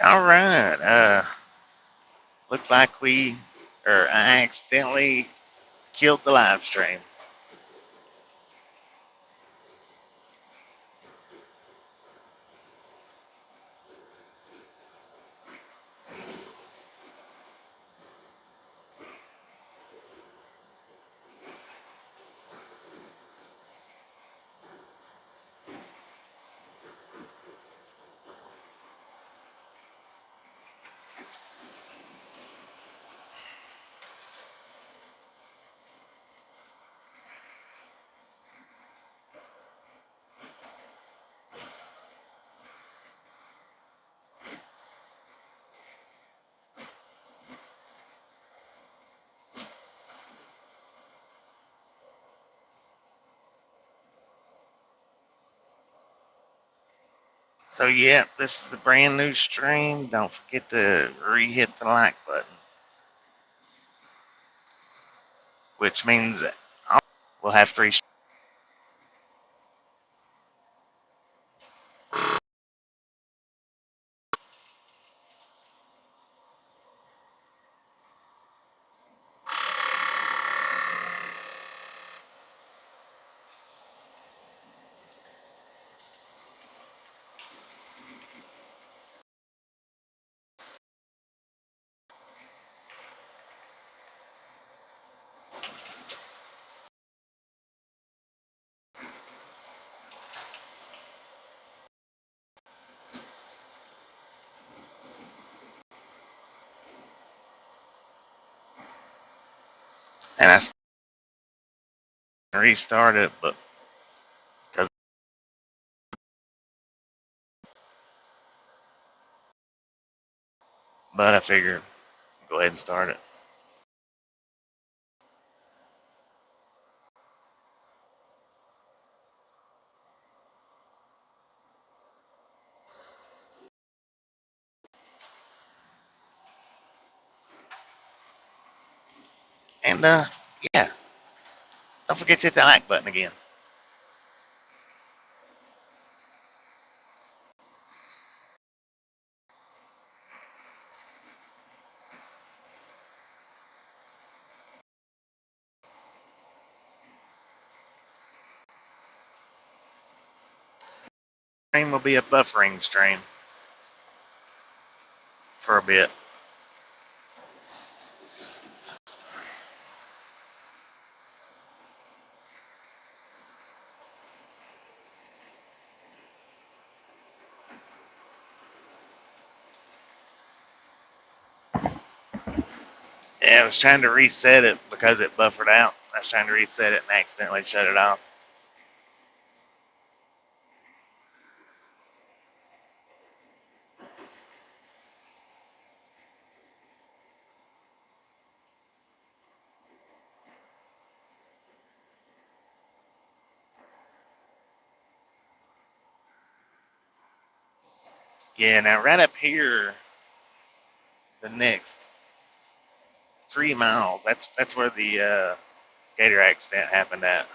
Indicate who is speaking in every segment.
Speaker 1: All right. Looks like I accidentally killed the live stream. So yeah, this is the brand new stream. Don't forget to re-hit the like button, which means we'll have three. And I restart it, but I figure go ahead and start it. And yeah, don't forget to hit the like button again. Stream will be a buffering stream for a bit. Yeah, I was trying to reset it because it buffered out. I was trying to reset it and accidentally shut it off. Yeah, now right up here, the next 3 miles. That's where the gator accident happened at.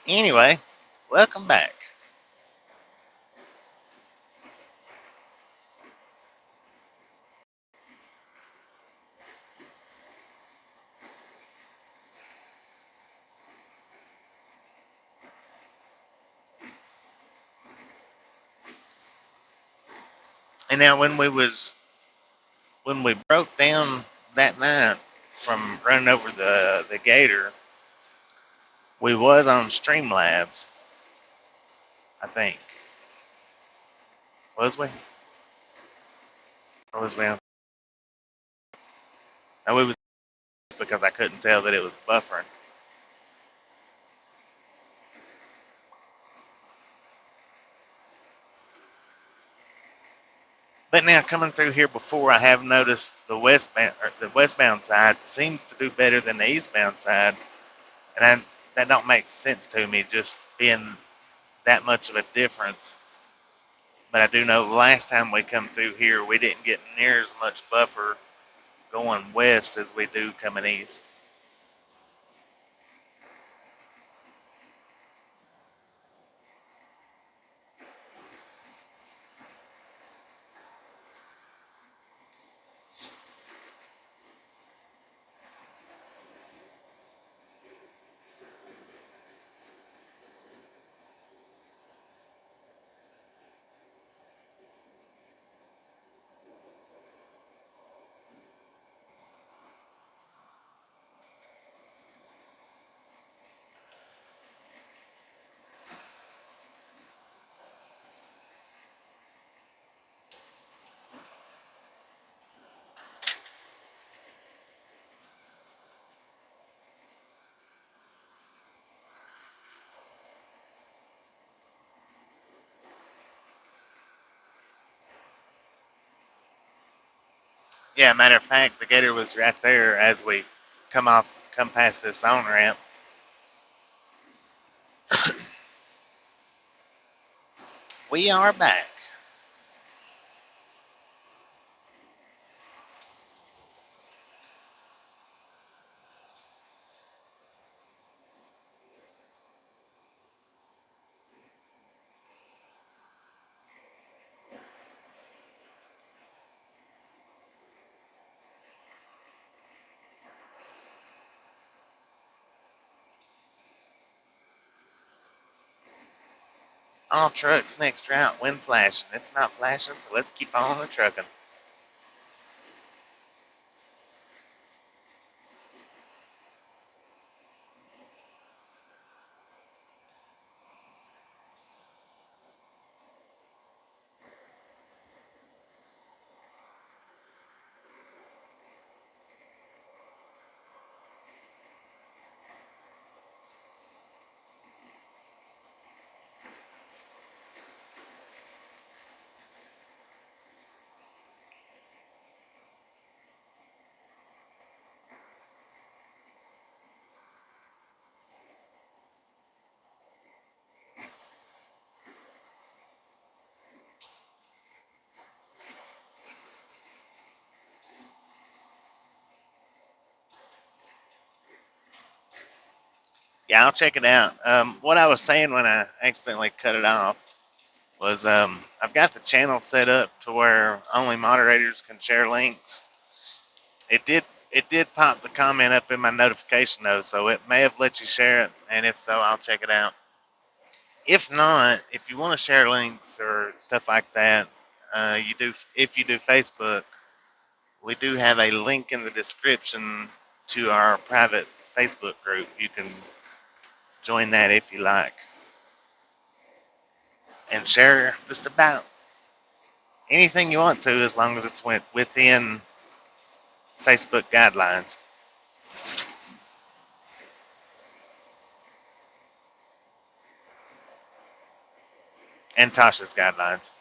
Speaker 1: Anyway, welcome back. And now when we broke down that night from running over the gator, we was on Streamlabs, I think. Was we? Or was we on? No, we was because I couldn't tell that it was buffering. But now coming through here before, I have noticed the westbound side seems to do better than the eastbound side, and that don't make sense to me, just being that much of a difference. But I do know the last time we come through here, we didn't get near as much buffer going west as we do coming east. Yeah, matter of fact, the gator was right there as we come past this on ramp. We are back. All trucks next route, wind flashing. It's not flashing, so let's keep on the trucking. Yeah, I'll check it out. What I was saying when I accidentally cut it off was I've got the channel set up to where only moderators can share links. It did pop the comment up in my notification though, so it may have let you share it, and if so, I'll check it out. If not, if you want to share links or stuff like that, if you do Facebook, we do have a link in the description to our private Facebook group. You can join that if you like and share just about anything you want to as long as it's within Facebook guidelines and Tasha's guidelines.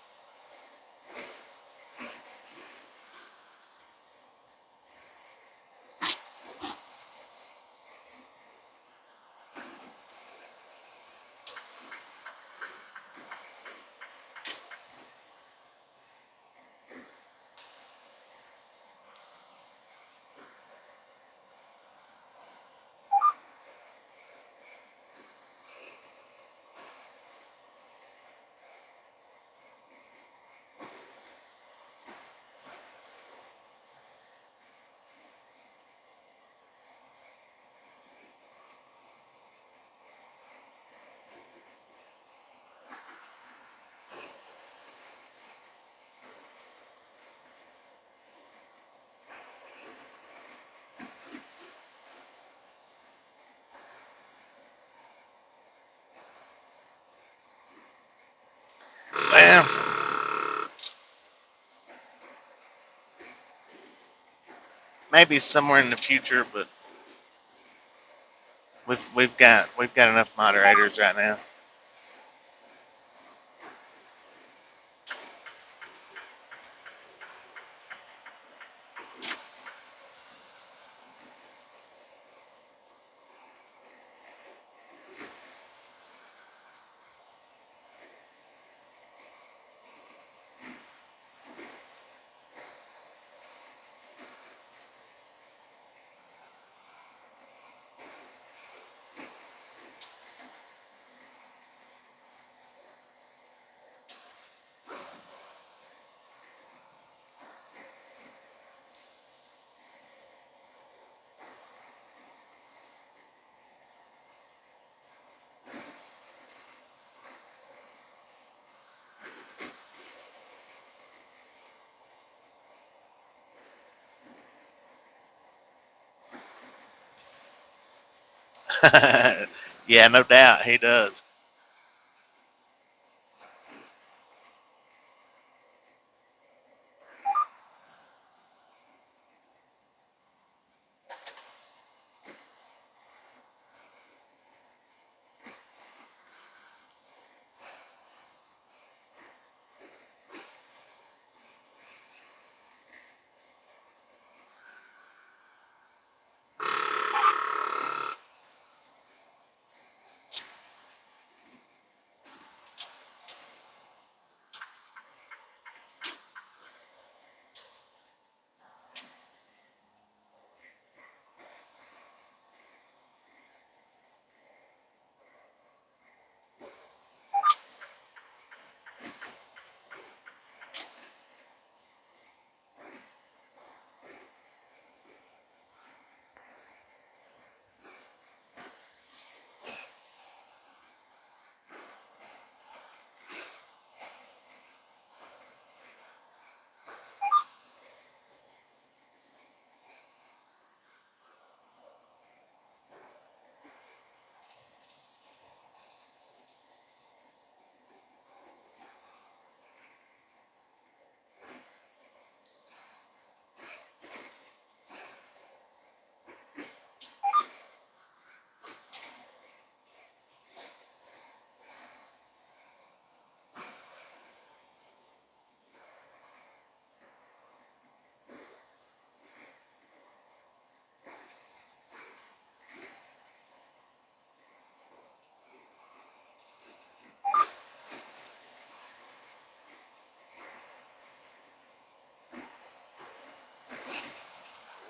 Speaker 1: Well, maybe somewhere in the future, but we've got enough moderators right now. Yeah, no doubt he does.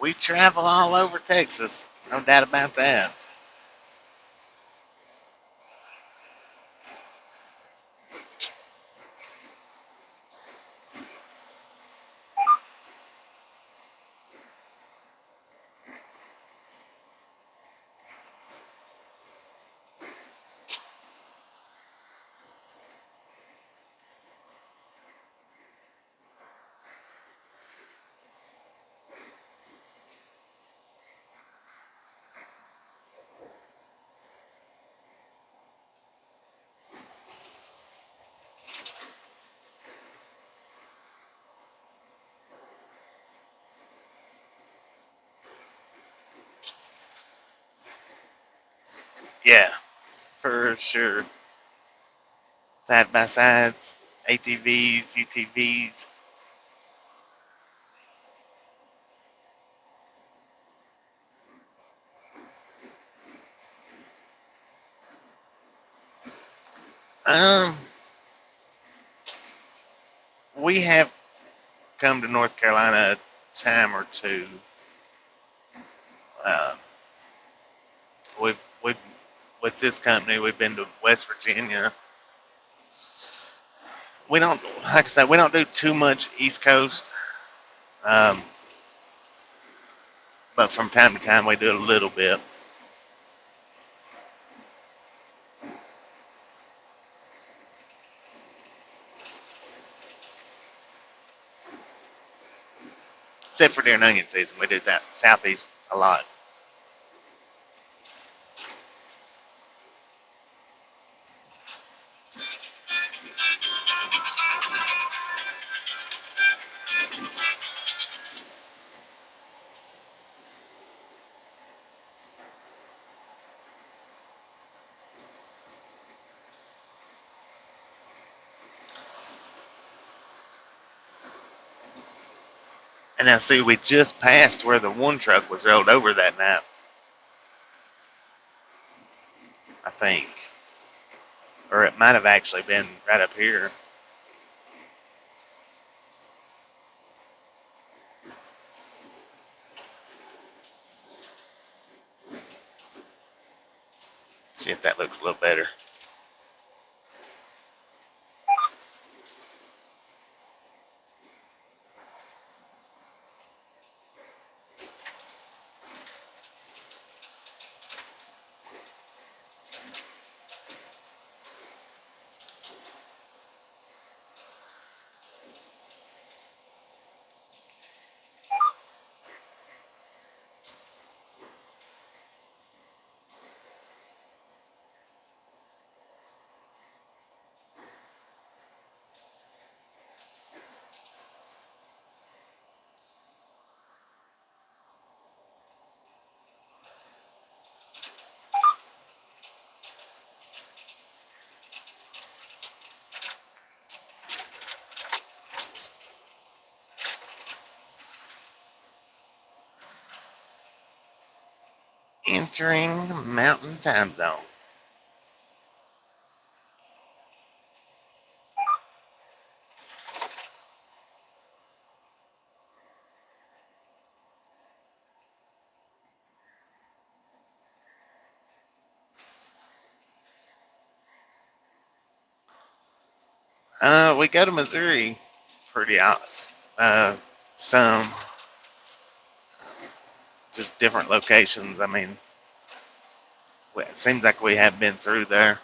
Speaker 1: We travel all over Texas, no doubt about that. Yeah, for sure. Side by sides, ATVs, UTVs. Um, we have come to North Carolina a time or two. Uh, we've with this company, we've been to West Virginia. We don't, like I said, we don't do too much East Coast, um, but from time to time we do a little bit. Except for during onion season, we do that southeast a lot. And now, see, we just passed where the one truck was rolled over that night, I think, or it might have actually been right up here. See if that looks a little better. Entering Mountain Time Zone. We go to Missouri pretty awesome. Some just different locations. I mean, it seems like we have been through there.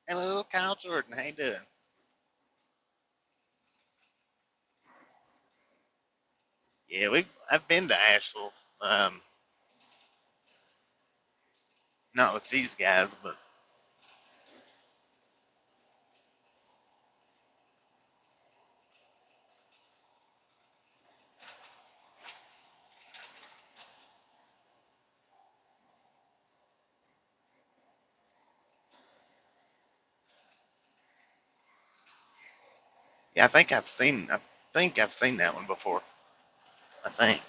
Speaker 1: Hello, Kyle Jordan. How you doing? Yeah, I've been to Asheville. Not with these guys, but yeah, I think I've seen that one before. I think.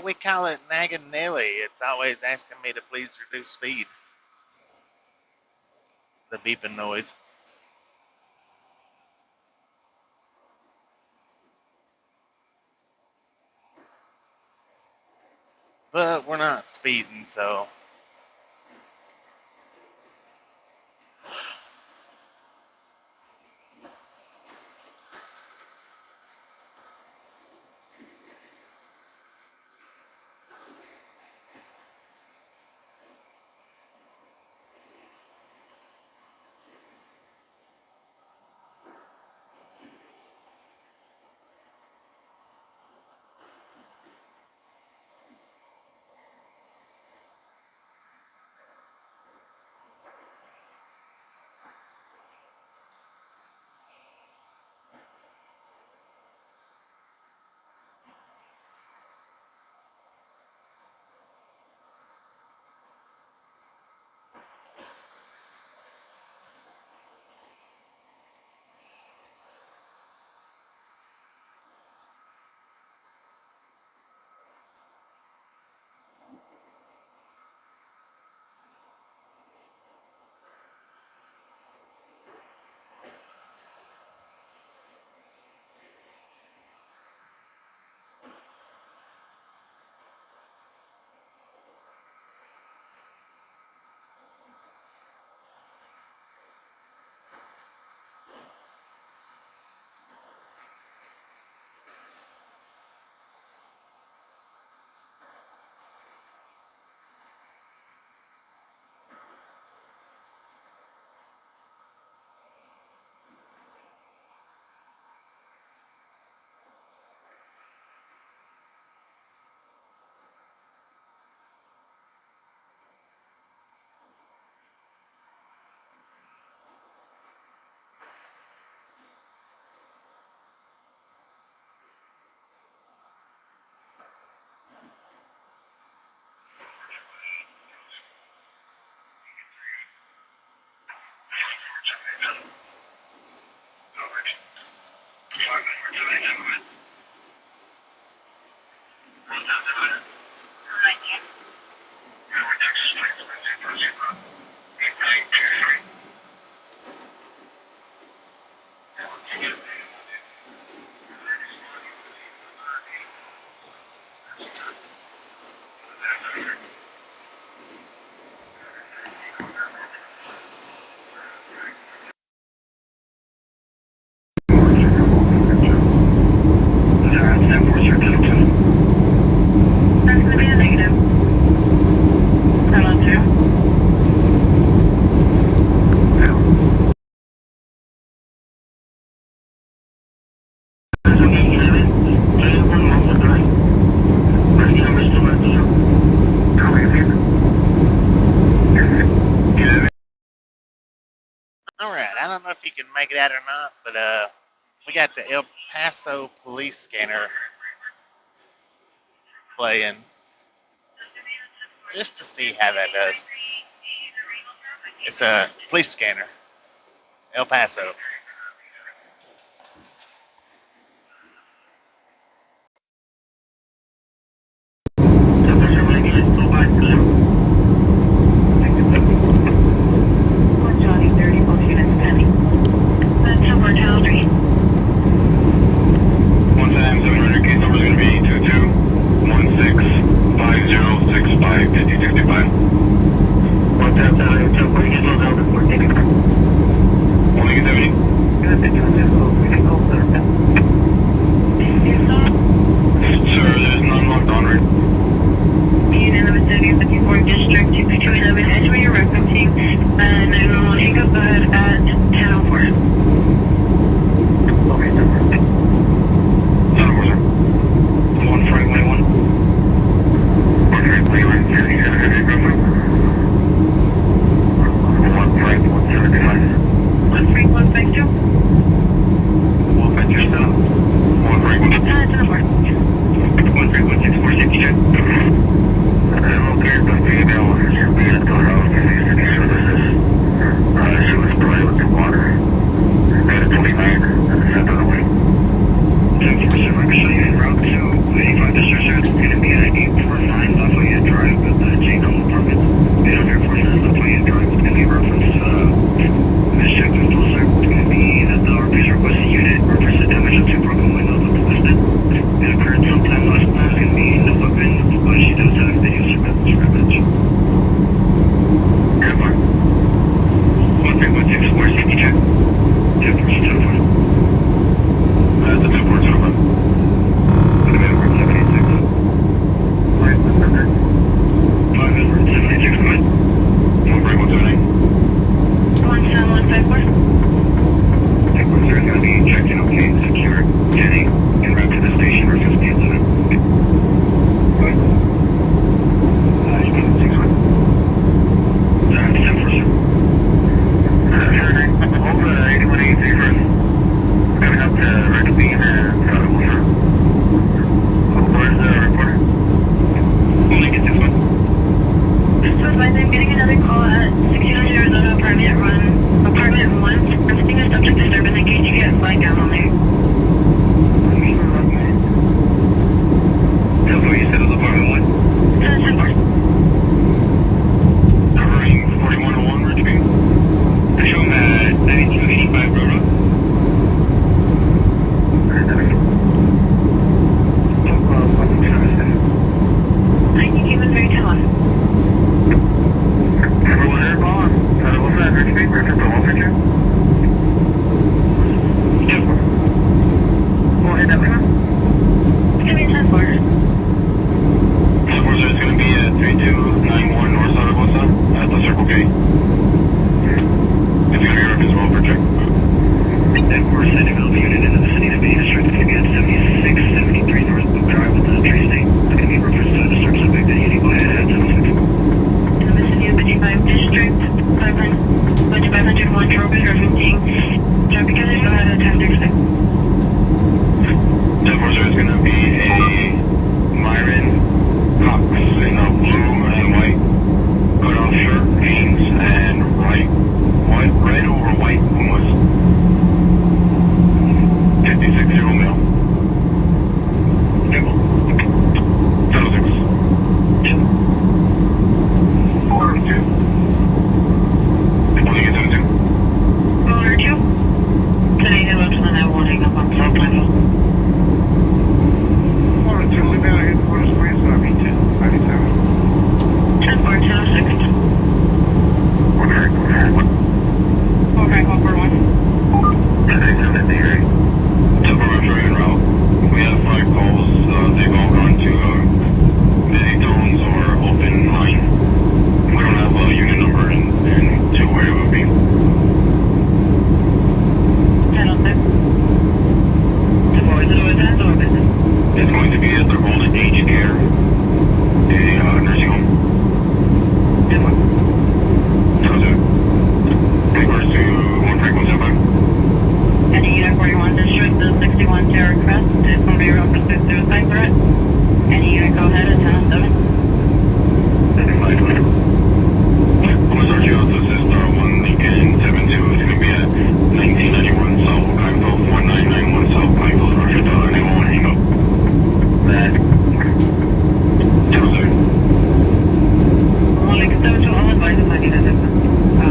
Speaker 1: We call it nagging Nelly. It's always asking me to please reduce speed. The beeping noise. But we're not speeding, so. Alright, I don't know if you can make it out or not, but we got the El Paso police scanner playing just to see how that does. It's a police scanner, El Paso.
Speaker 2: Actually, en route to 85 District, it's going to be Okay. If you hear as well for check. And we're sending out the unit in the vicinity of Main Street. It's going to be at 7673 North Book Drive with the Tri-State. It's going to be reference to the search subject that you need to go ahead at 10:06. In the vicinity of 55 District, 501 Trophy, referencing traffic conditions. Go ahead at 10:36. 1040 is going to be a Myron Cox in a blue and white cutoff shirt, jeans, and red or white Pumas. 56 male. Nickel. 1006. 402. Only get 1002. 402. Today, hello to the 911 up on South Plainville. 402, we've been at Quarter Springs, so I'll be 1057. 10-4-1006. Okay, Hopper 1. Temporary en route. We have 5 calls. They've all gone to busy zones or open line. We don't have a unit number and to where it would be. 1006. Is it always that or business? It's going to be at the old age care, a nursing home. 10-1. 1002. Reverse to 13.75. Any unit 41 District, the 61 Terror Crest is going to be around pursuit suicide threat. Any unit go ahead at 1007. 75. I'm going to start you out to assist 1 Lincoln 72. It's going to be at 1991 South Pineville, 1991 South Pineville, Roger, and they won't hang up. That. 1007. Well, Lincoln 72, I'll advise if I need assistance.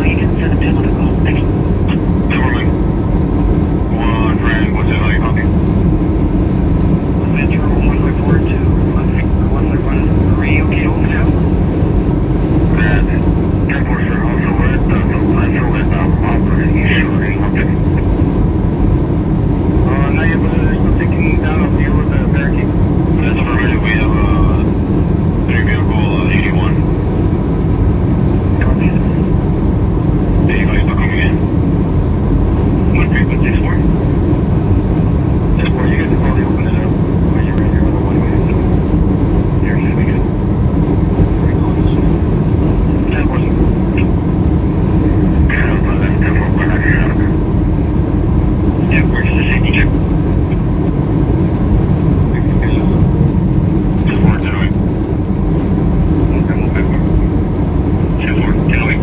Speaker 2: You can set up to another call. Thank you. Nevermind. One friend, what's it like, copy? Metro 1.4 to 1.13, okay, okay. And Airport, sir, also with Metro with operator issuing, okay. Now you're still taking down a view with the barricade? That's affirmative, we have a 3-vehicle 81. Copy. Hey, you guys still coming in? What frequency is for? That's where you guys have already opened it up. When you're in your other one-way, so there should be good. Very close. 10-4. That's 10-4. We're not here out of there. Yeah, we're just a safety check. 10-4, 10-08. 10-4, 10-08.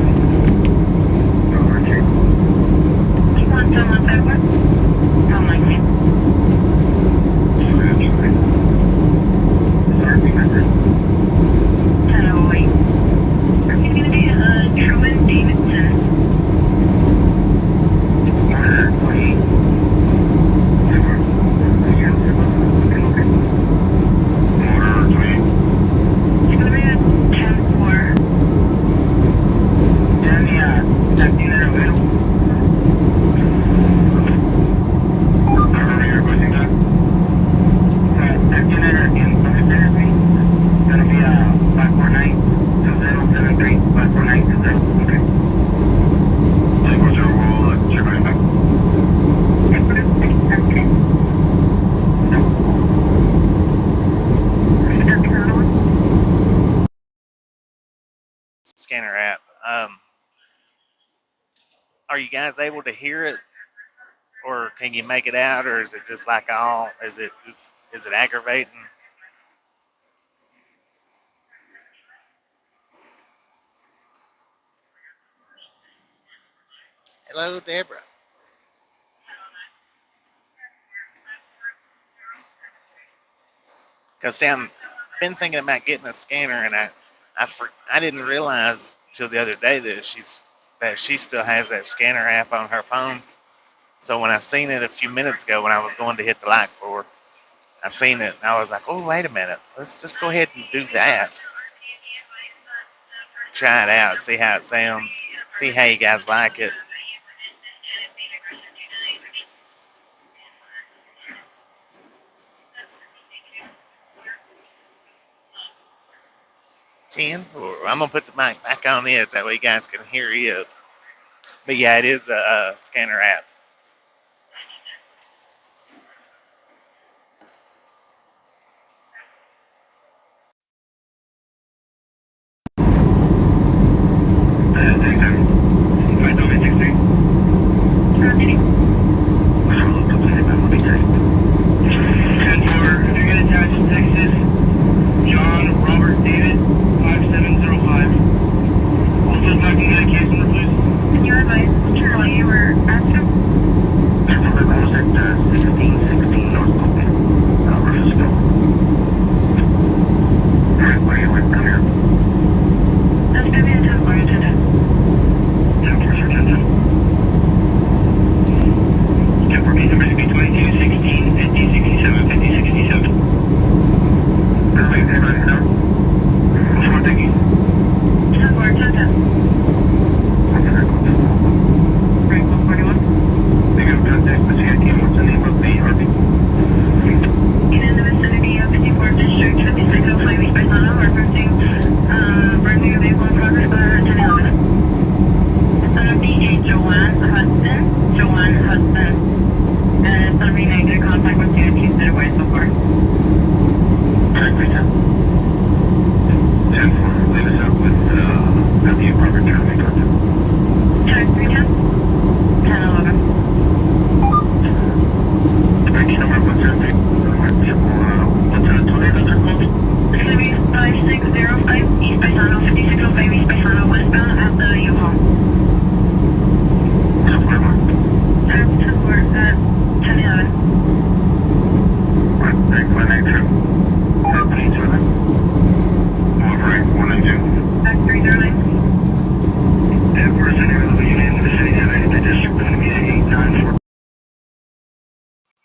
Speaker 1: Scanner app. Are you guys able to hear it, or can you make it out, or is it just like all? Is it aggravating? Hello, Deborah. Because see, I've been thinking about getting a scanner, and I didn't realize till the other day that she still has that scanner app on her phone. So when I seen it a few minutes ago when I was going to hit the like for her, I seen it and I was like, oh wait a minute, let's just go ahead and do that. Try it out, see how it sounds, see how you guys like it. 10-4. I'm gonna put the mic back on it that way you guys can hear you. But yeah, it is a scanner app.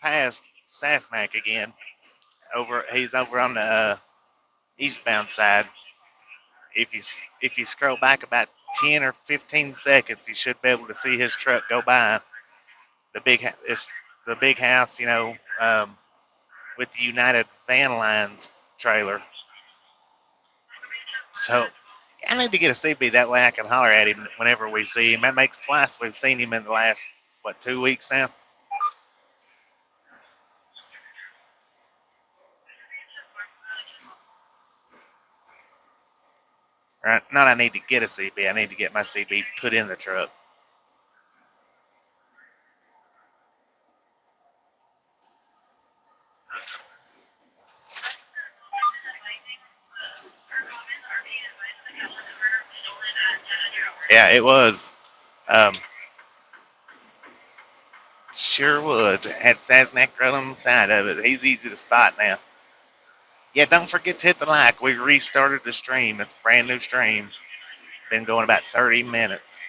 Speaker 1: Past Sasnak again. He's over on the eastbound side. If you scroll back about 10 or 15 seconds, you should be able to see his truck go by. It's the big house, with the United Van Lines trailer. So I need to get a CB that way I can holler at him whenever we see him. That makes twice we've seen him in the last 2 weeks now. Right, not I need to get a CB. I need to get my CB put in the truck. Yeah, it was. Sure was. It had Sasnak right on the side of it. He's easy to spot now. Yeah, don't forget to hit the like. We restarted the stream. It's a brand new stream. Been going about 30 minutes.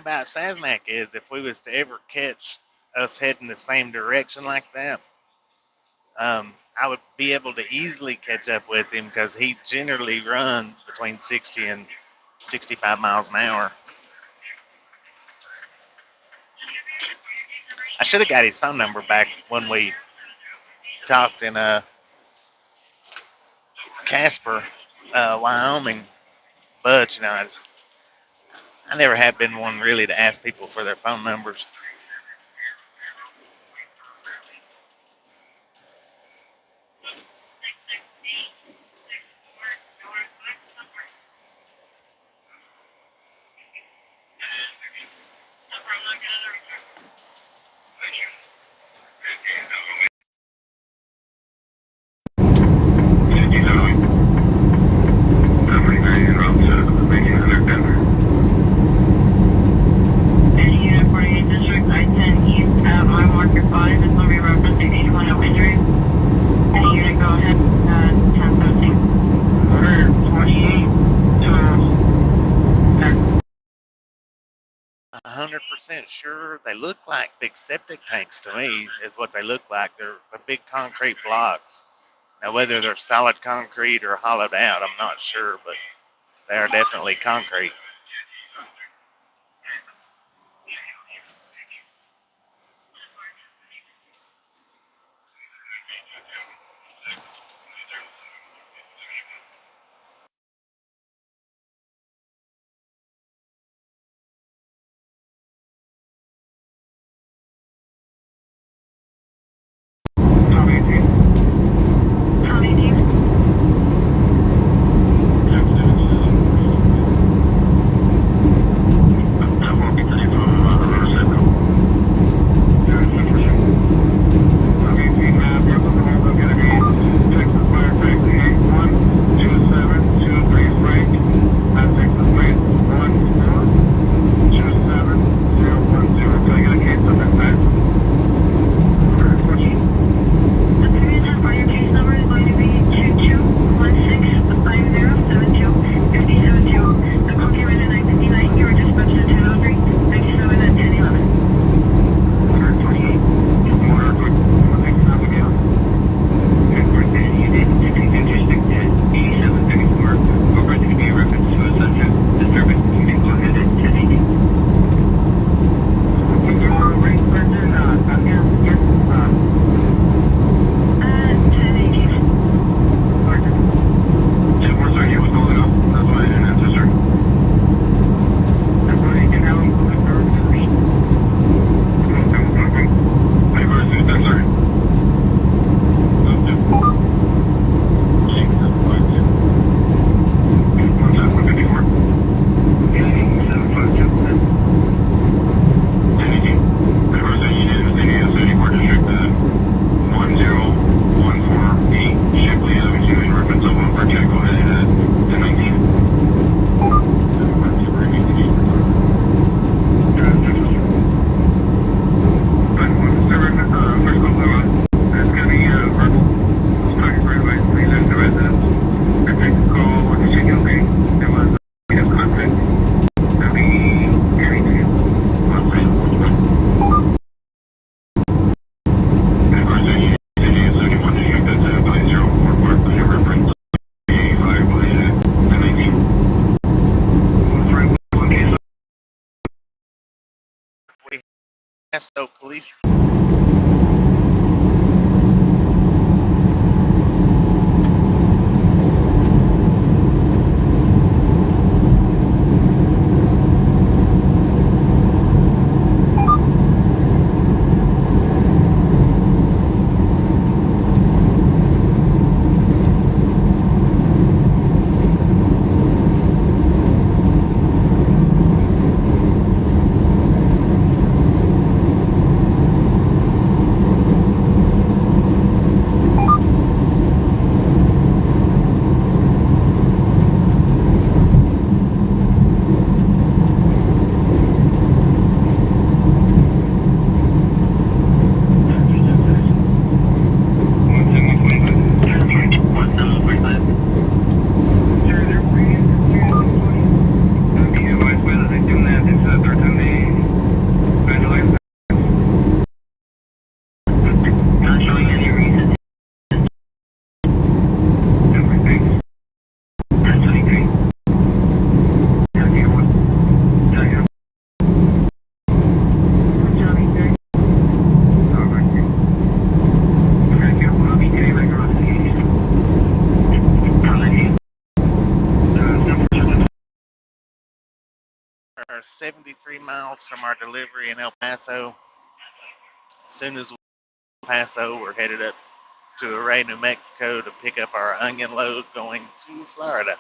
Speaker 1: about Sasnak is if we was to ever catch us heading the same direction like that, I would be able to easily catch up with him because he generally runs between 60 and 65 miles an hour. I should have got his phone number back when we talked in Casper, Wyoming, but you know, I never have been one really to ask people for their phone numbers. Sure, they look like big septic tanks to me, is what they look like. They're big concrete blocks. Now, whether they're solid concrete or hollowed out, I'm not sure, but they are definitely concrete. So police. are 73 miles from our delivery in El Paso. As soon as we leave Paso, we're headed up to Array, New Mexico to pick up our onion load going to Florida.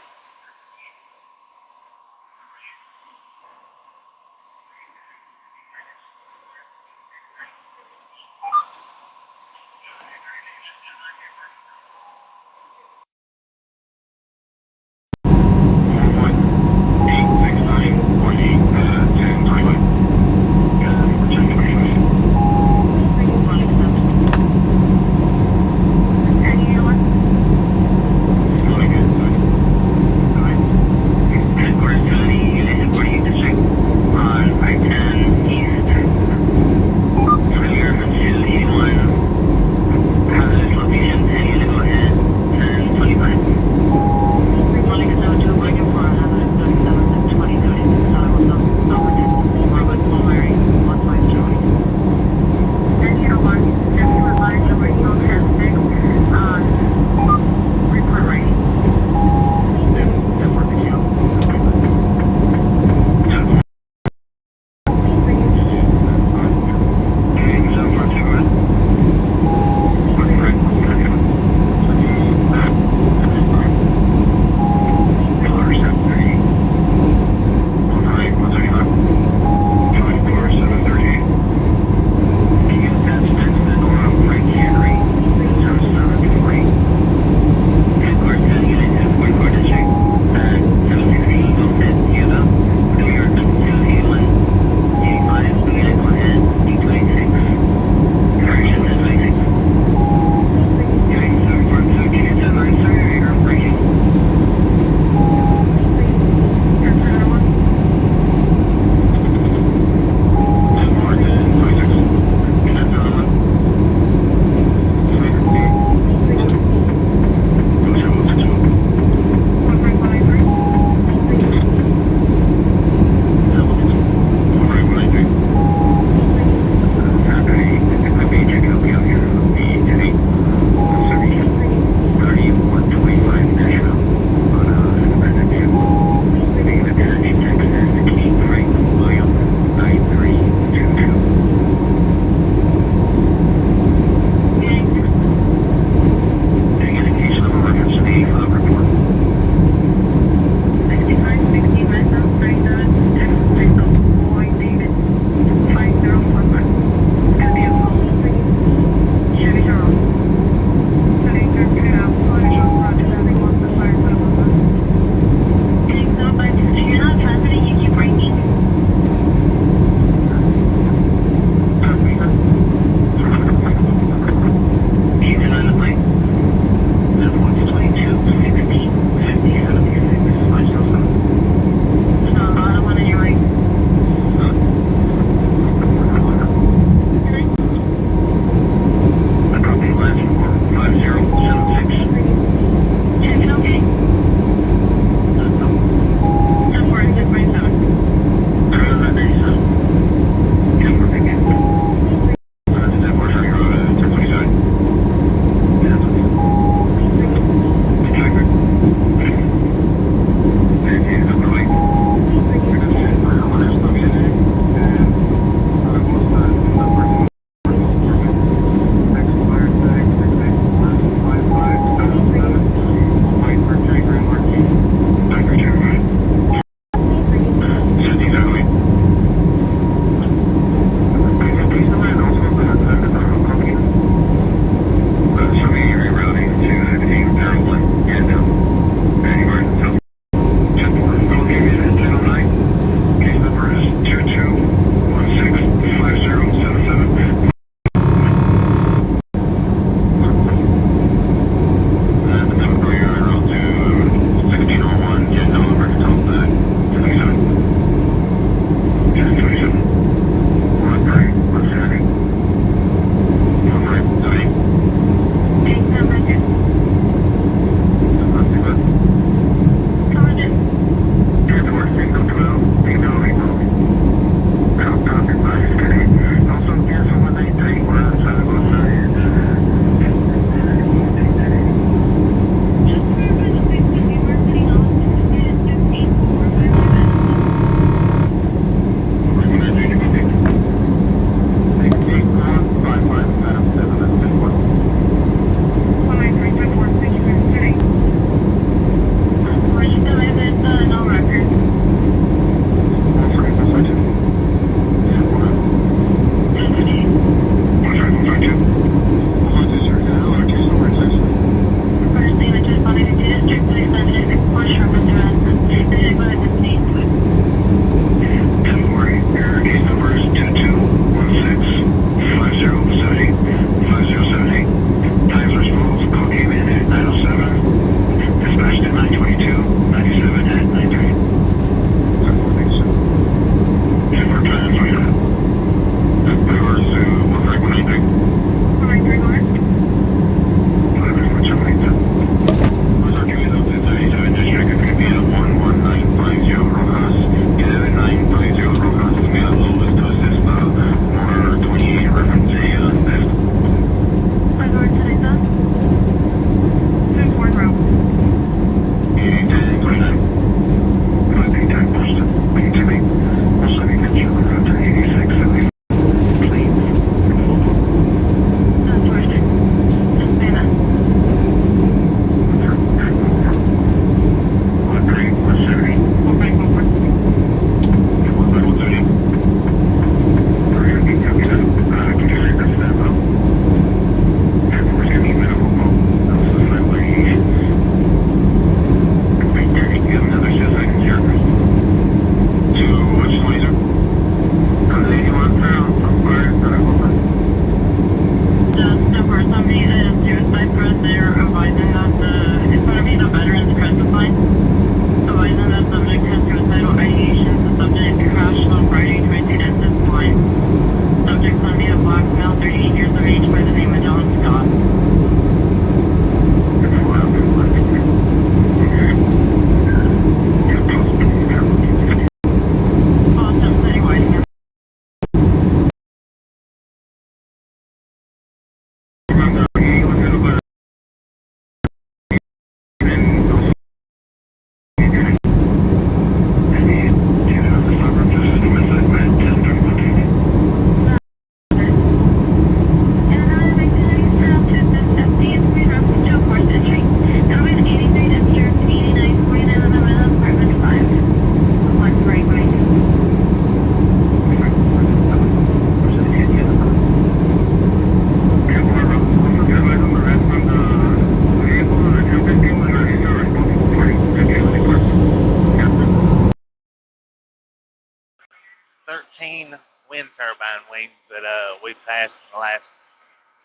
Speaker 1: wind turbine wings that we passed in the last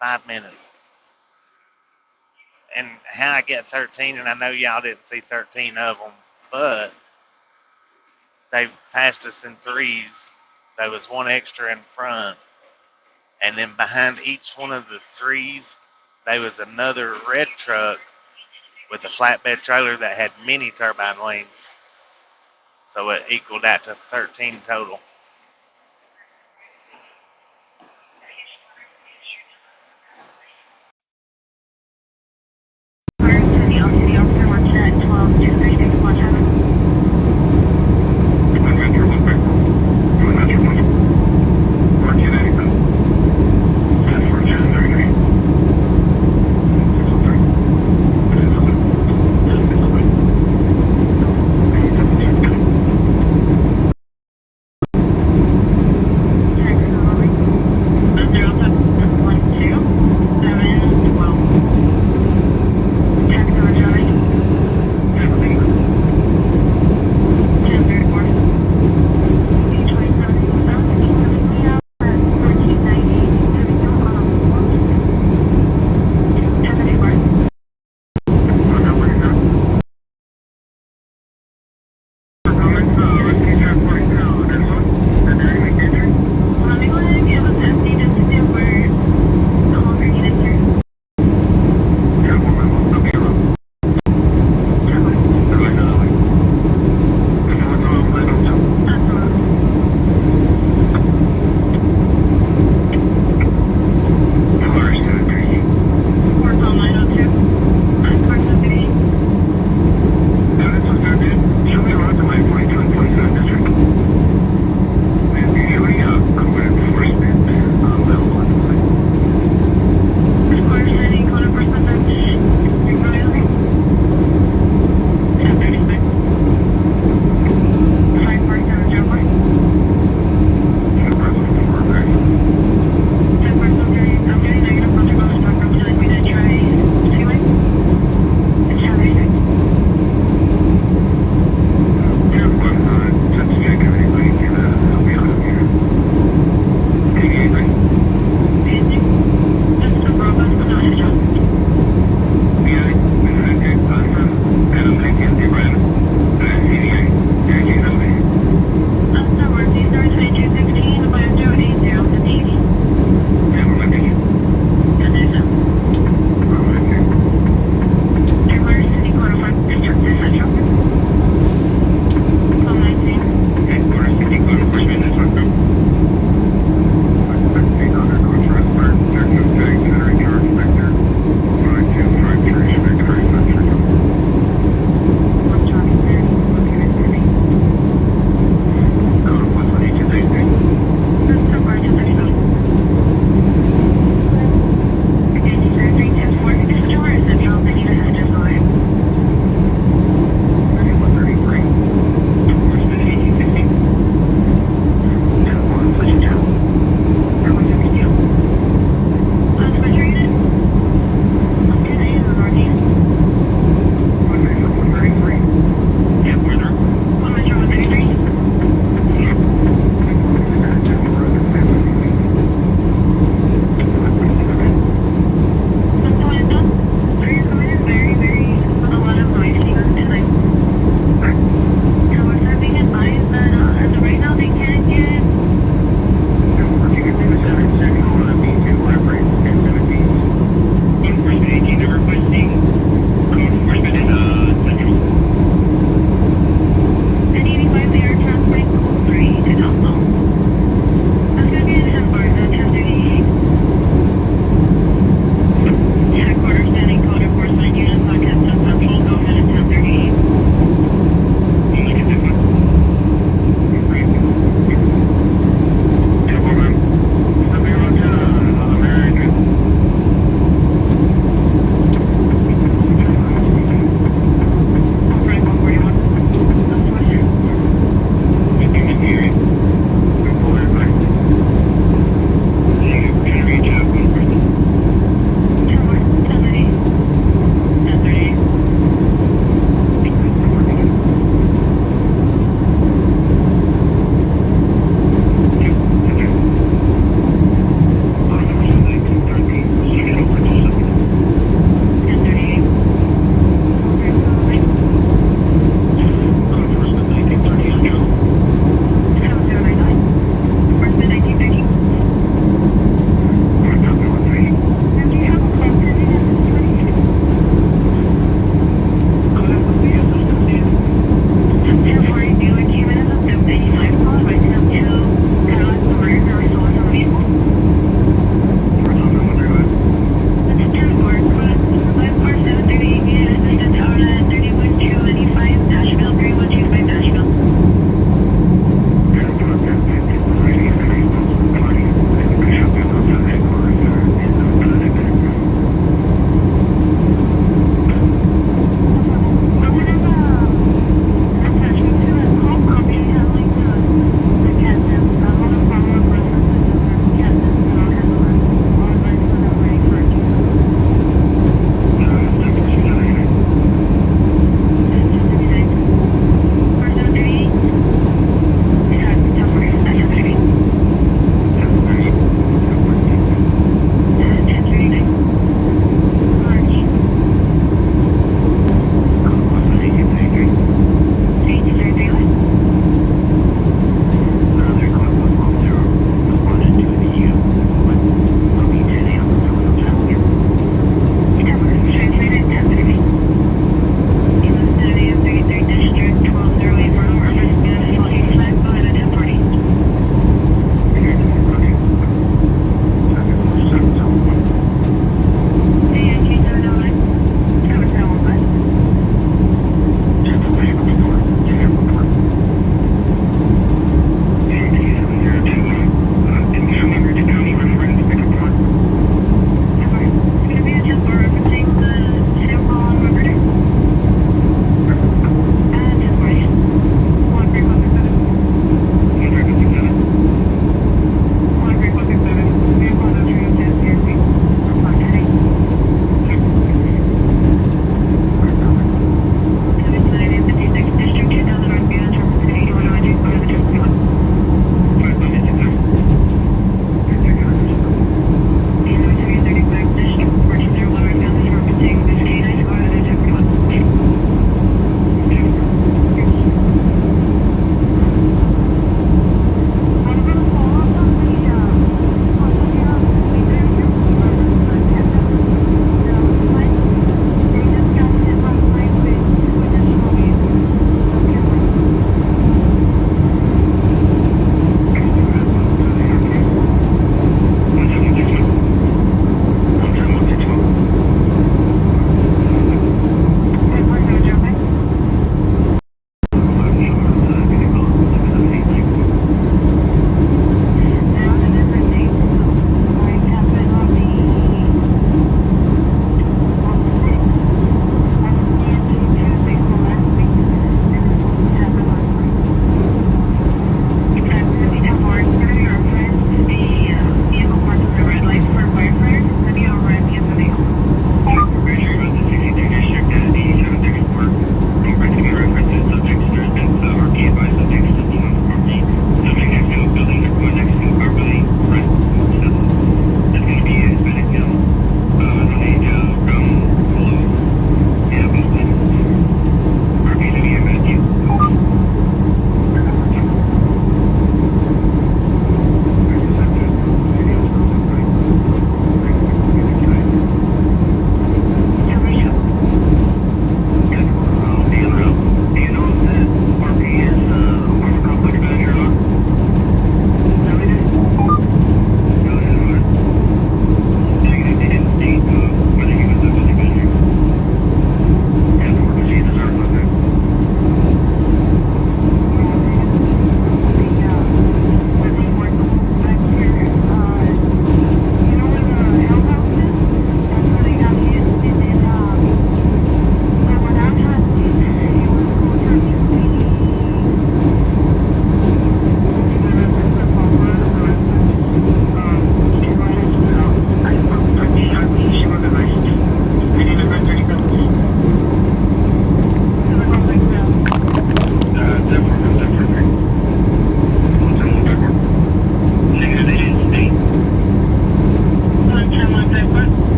Speaker 1: 5 minutes. And how I get 13, and I know y'all didn't see 13 of them, but they passed us in threes. There was one extra in front, and then behind each one of the threes, there was another red truck with a flatbed trailer that had mini turbine wings. So it equaled out to 13 total.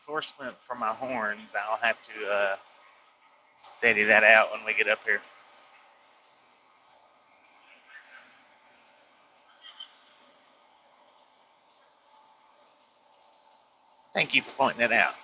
Speaker 1: reinforcement for my horns. I'll have to steady that out when we get up here. Thank you for pointing that out.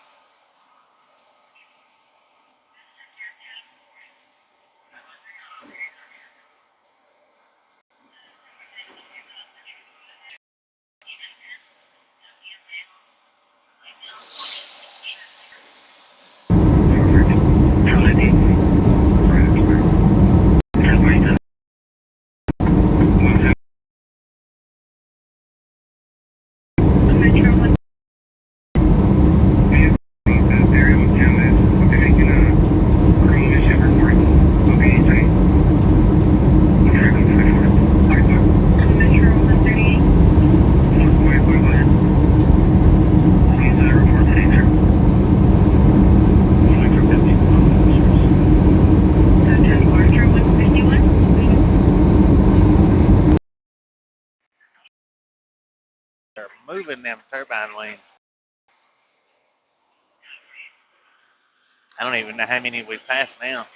Speaker 1: improving them turbine lanes. I don't even know how many we've passed now.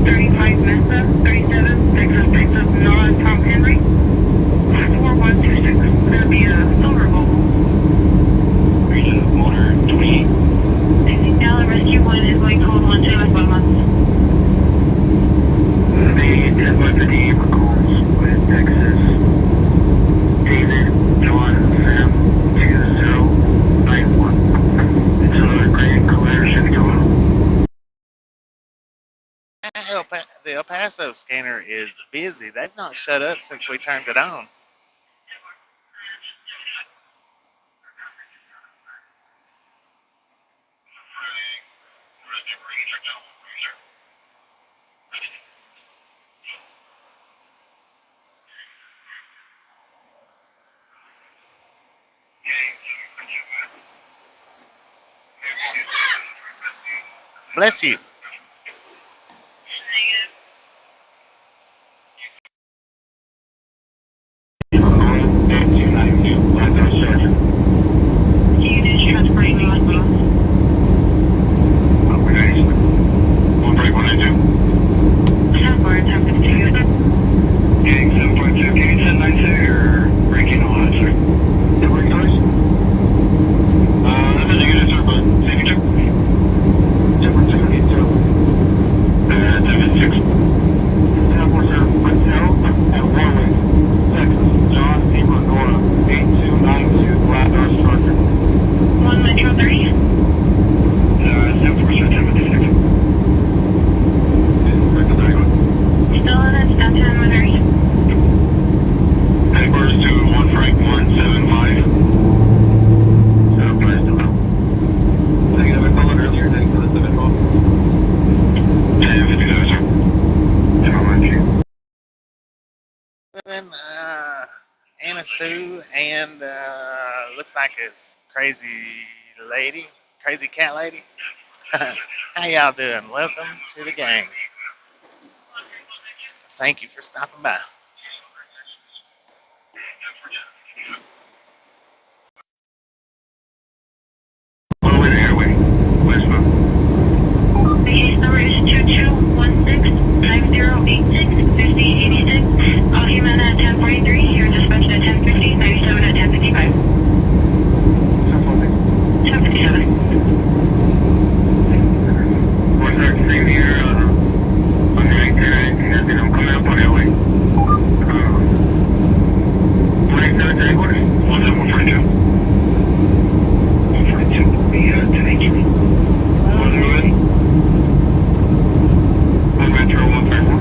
Speaker 2: 35 Mesa, 37, Texas, Texas, non Tom Henry, 4126. It's going to be a silver Volvo. Motor 28. Dallas Rescue 1 is going to hold on to us 1 month. The 1050 for calls with Texas, David, John, Sam, 2091. It's another great collider should be going on.
Speaker 1: The El Paso scanner is busy. They've not shut up since we turned it on. Bless you. Anna Sue and looks like it's crazy cat lady. How y'all doing? Welcome to the gang. Thank you for stopping by.
Speaker 2: Case number is 2216-5086-5086. All human at 1043. You're dispatched at 1050, 37 at 1055. 1057. What's our same here? On the right there, I'm coming up on LA. 27 quarters? 142. 142. We 1083. Metro 134.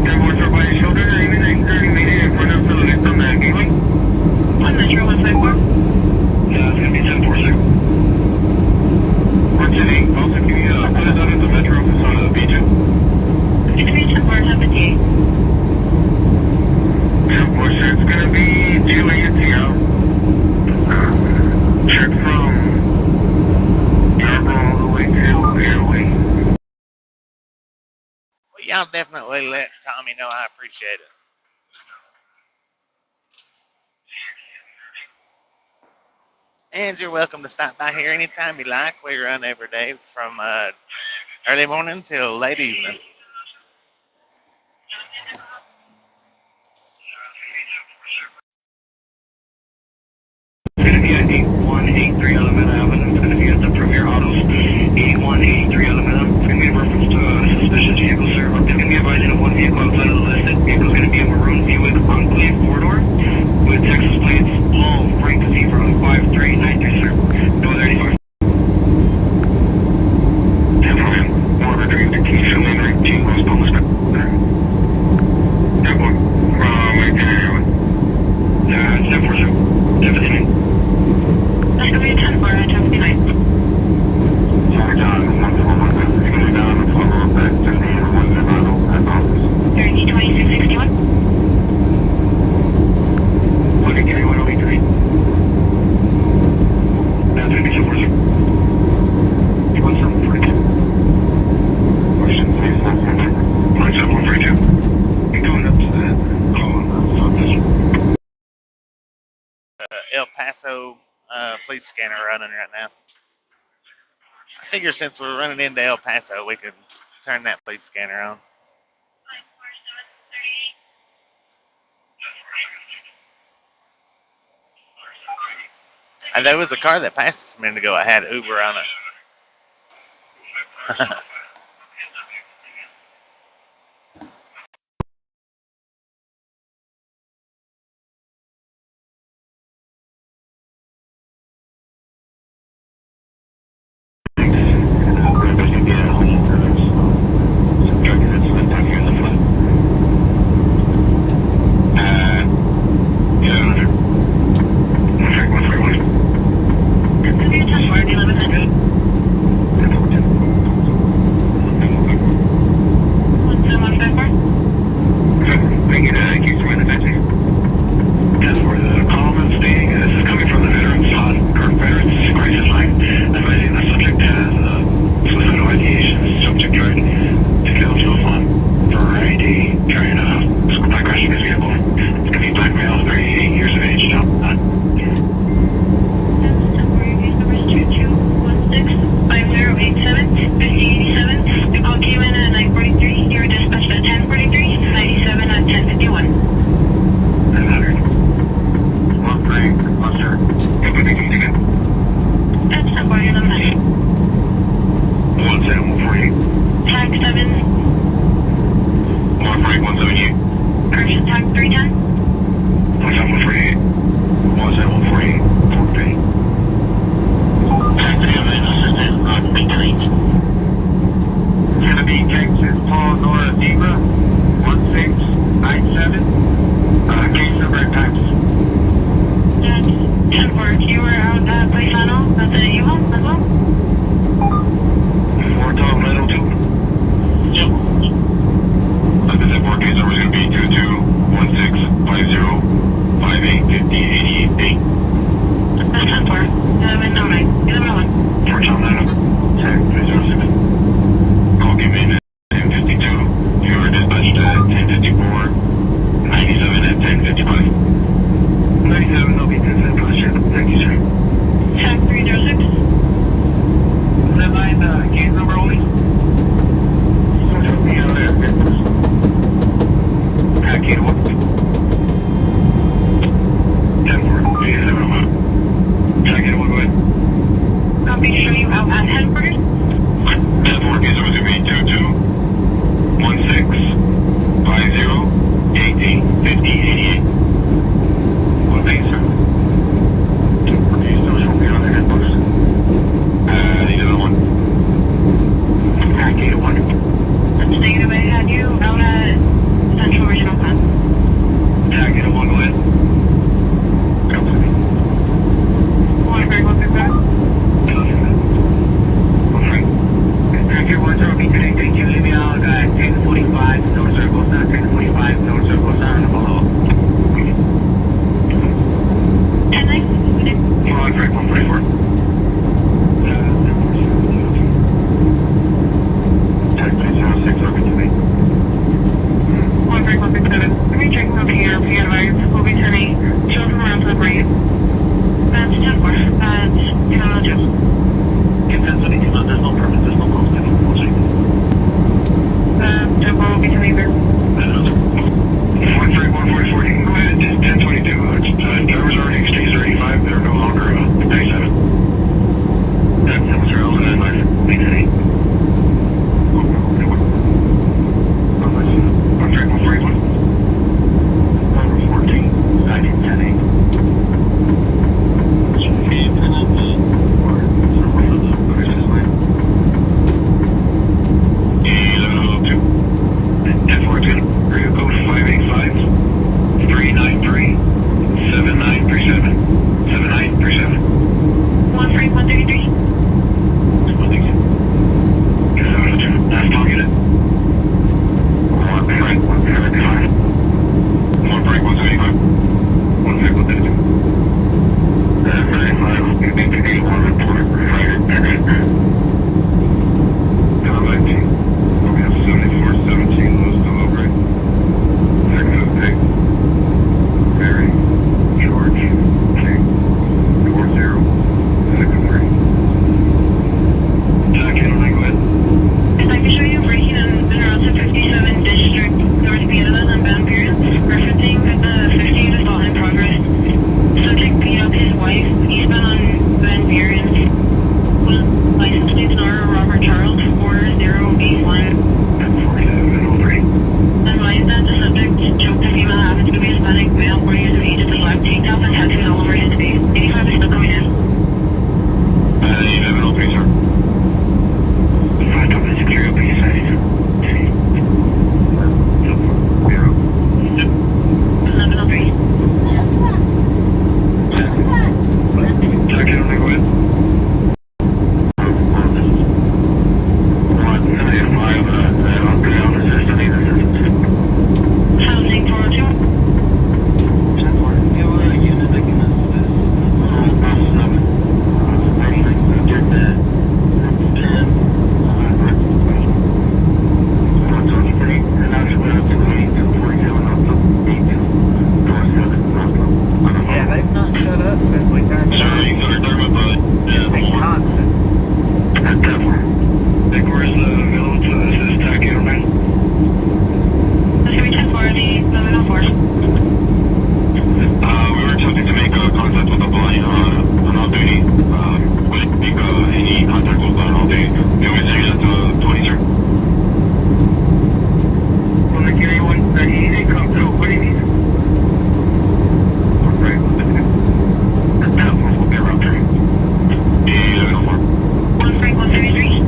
Speaker 2: Airborne turbine shoulder, anything 30 meters in front of the lift on that gateway. 1 Metro 154. Yeah, it's going to be 1046. 410-8. Also, can you put us out at the Metro office on the beach? It's going to be 10-478. Airport, sir, it's going to be 2 ATL. Check from Yarborough all the way to Airway.
Speaker 1: Y'all definitely let Tommy know I appreciate it. And you're welcome to stop by here anytime you like. We run every day from early morning till late evening.
Speaker 2: It's going to be at 8183 Alameda Avenue. It's going to be at the Premier Autos. 8183 Alameda. It's going to be in reference to a suspicious vehicle, sir. It's going to be advising of one vehicle outside of the listed. Vehicle is going to be a maroon Buick Enclave 4-door with Texas plates. All Frank Zebra 5393, sir. No other anymore. More retrieve the keys from in right to Los Palmas. Airport. Right there. It's 1040. 1059. That's going to be a 10 for 1059. Sorry, John. 141. You're going to be down and follow up at 10 at office. 302661. What are you getting? 103? That's going to be 240. 1742. Question 3742. You're going up to that.
Speaker 1: El Paso police scanner running right now. I figure since we're running into El Paso, we could Turn that police scanner on. And there was a car that passed us a minute ago. I had Uber on it.
Speaker 2: available to assist Girlfriend. This is 10-4, the 1104. We were attempting to make contact with a body on all duty. Would it make any contact with on all duty? Do we send you to 20, sir? Well, the Gary 138 come through. What do you need? Right, we'll get around there. Yeah, 1104. 1 Frank 133.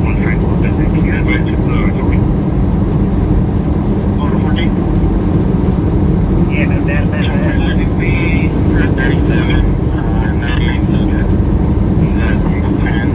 Speaker 2: 1 Frank 133. You guys wait to the authority. 114. Yeah, no, that should be 37. 9 is good. That's 10.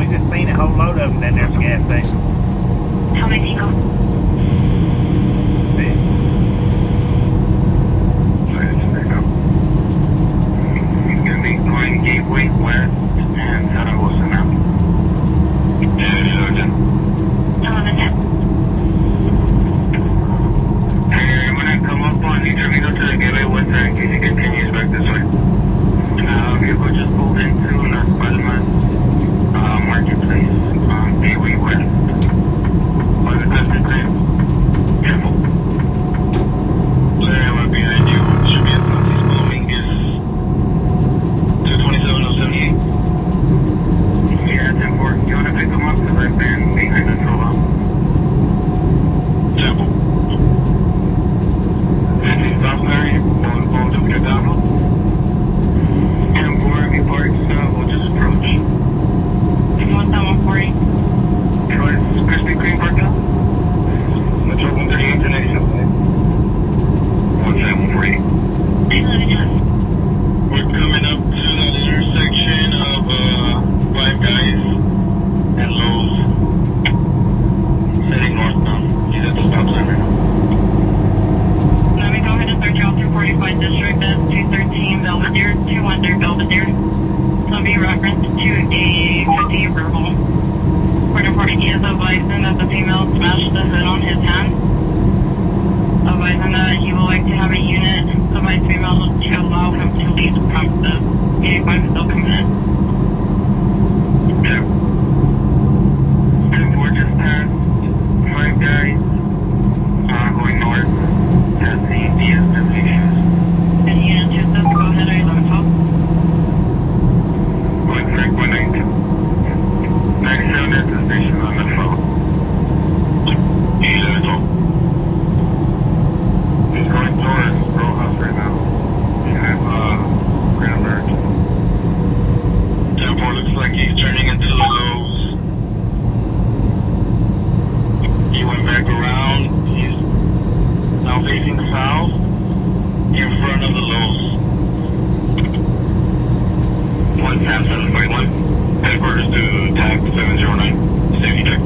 Speaker 1: just seen a whole load of them down there at the gas station.
Speaker 2: How many people?
Speaker 1: 6.
Speaker 2: He's gonna be going Gateway West and Zaragoza now. Yeah, Sergeant. 11. Hey, I'm gonna come up on Intervino to the Gateway West and in case he continues back this way. Vehicle just pulled into Spider-Man Marketplace on Gateway West. On the distance, careful. Sorry, I'm behind you. Should be at Francisco Dominguez 227-078. Yeah, 10-4. You wanna pick them up? Because I've been behind them for a while. Temple. 15 stops there, going to get down. 10-4, if he parks, we'll just approach. You want that 140? Towards Krispy Kreme park now? Metro 138 to 97. 140. We're coming up to that intersection of Five Guys and Lowe's. Heading northbound. He's at the stop sign right now. Let me go ahead and search out 245 District, that's 213 Belvedere, 213 Belvedere. So be referenced to a 50 verbal. We're reporting he is advising that the female smashed the hood on his hand. Advising that he would like to have a unit advise female to allow him to leave the premises. 85 is still coming in. Yeah. 10-4 just passed. Five Guys. Going north. At the DS destinations. And unit 2 says go ahead at 11-12. Going track 192. 97 at the station on the phone. 11-12. He's going towards Rojas right now. We have Grand American. 10-4 looks like he's turning into the Lowe's. He went back around. He's now facing south in front of the Lowe's. 1-741. Headquarters to TAC 709. Safety check.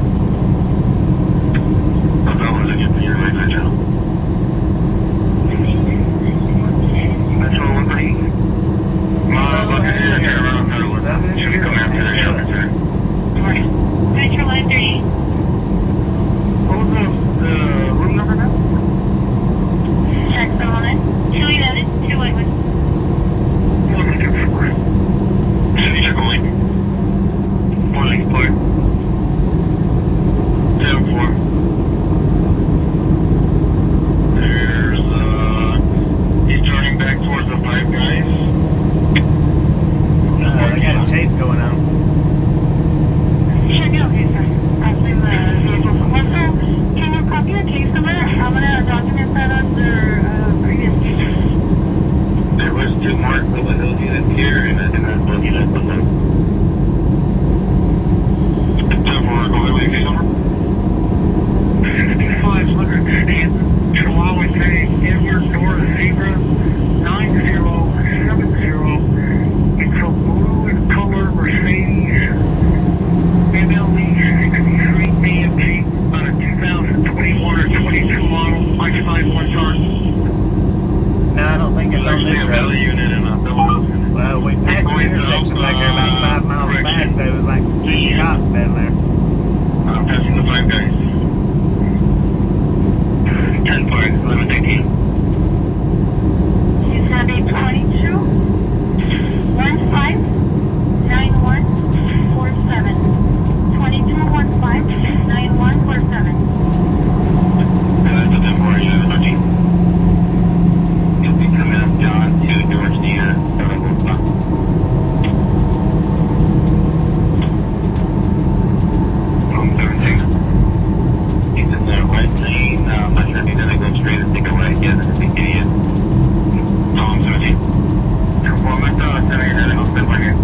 Speaker 2: I'll tell him to get to your right side channel. Metro 138. Should be coming after the shopping center. Metro 138. What was the room number now? Check 709. 211. 211. 124. City check only. 164. 10-4. There's he's turning back towards the Five Guys.
Speaker 1: They got a chase going on.
Speaker 2: Check out, okay, sir. I'll leave the vehicle from one, sir. Can you copy your case number? I'm gonna document that under previous cases. There was 2 marked over those units here and those units below. 10-4, go ahead with your case number. 65, Slugger, Chihuahua, say, Edward, North, Zebra, 9070. It's a blue in color Mercedes MLE 63 AMG, about a 2021 or 22 model, 551 ton.
Speaker 1: No, I don't think it's on this road.
Speaker 2: Unit and a double unit.
Speaker 1: Well, we passed the intersection back there about 5 miles back. There was like 6 cops down there.
Speaker 2: Passing the Five Guys. 10-4, 11-18. You said a 22? 159147. 22159147. That's a 10-4, 11-13. You'll be coming up John to George Dina. He's in the right lane. I'm not sure if he's gonna go straight or take a right yet. I think he is. Tom 17. Performance, 789, I'll step right here.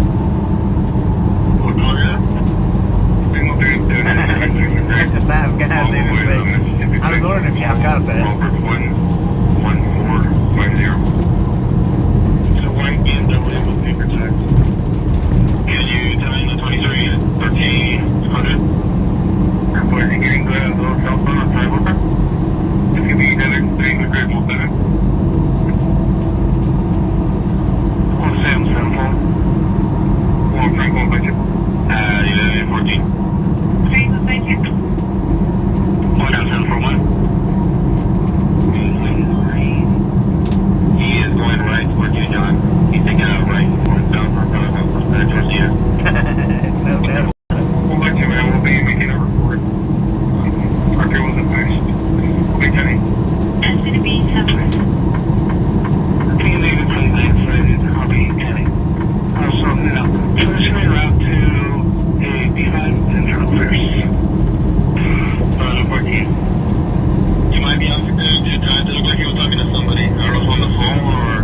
Speaker 2: 1114. Okay, what's that here? 10741. He is going right towards you, John. He's taking out right towards you.
Speaker 1: No doubt.
Speaker 2: We'll be making a report. Our crew was advised. Okay, Kenny? That's going to be Southwest. Team David 29 copy, Kenny. So, transitioning route to a behind internal affairs. 14. You might be on to try to look like you were talking to somebody. I don't know if on the phone or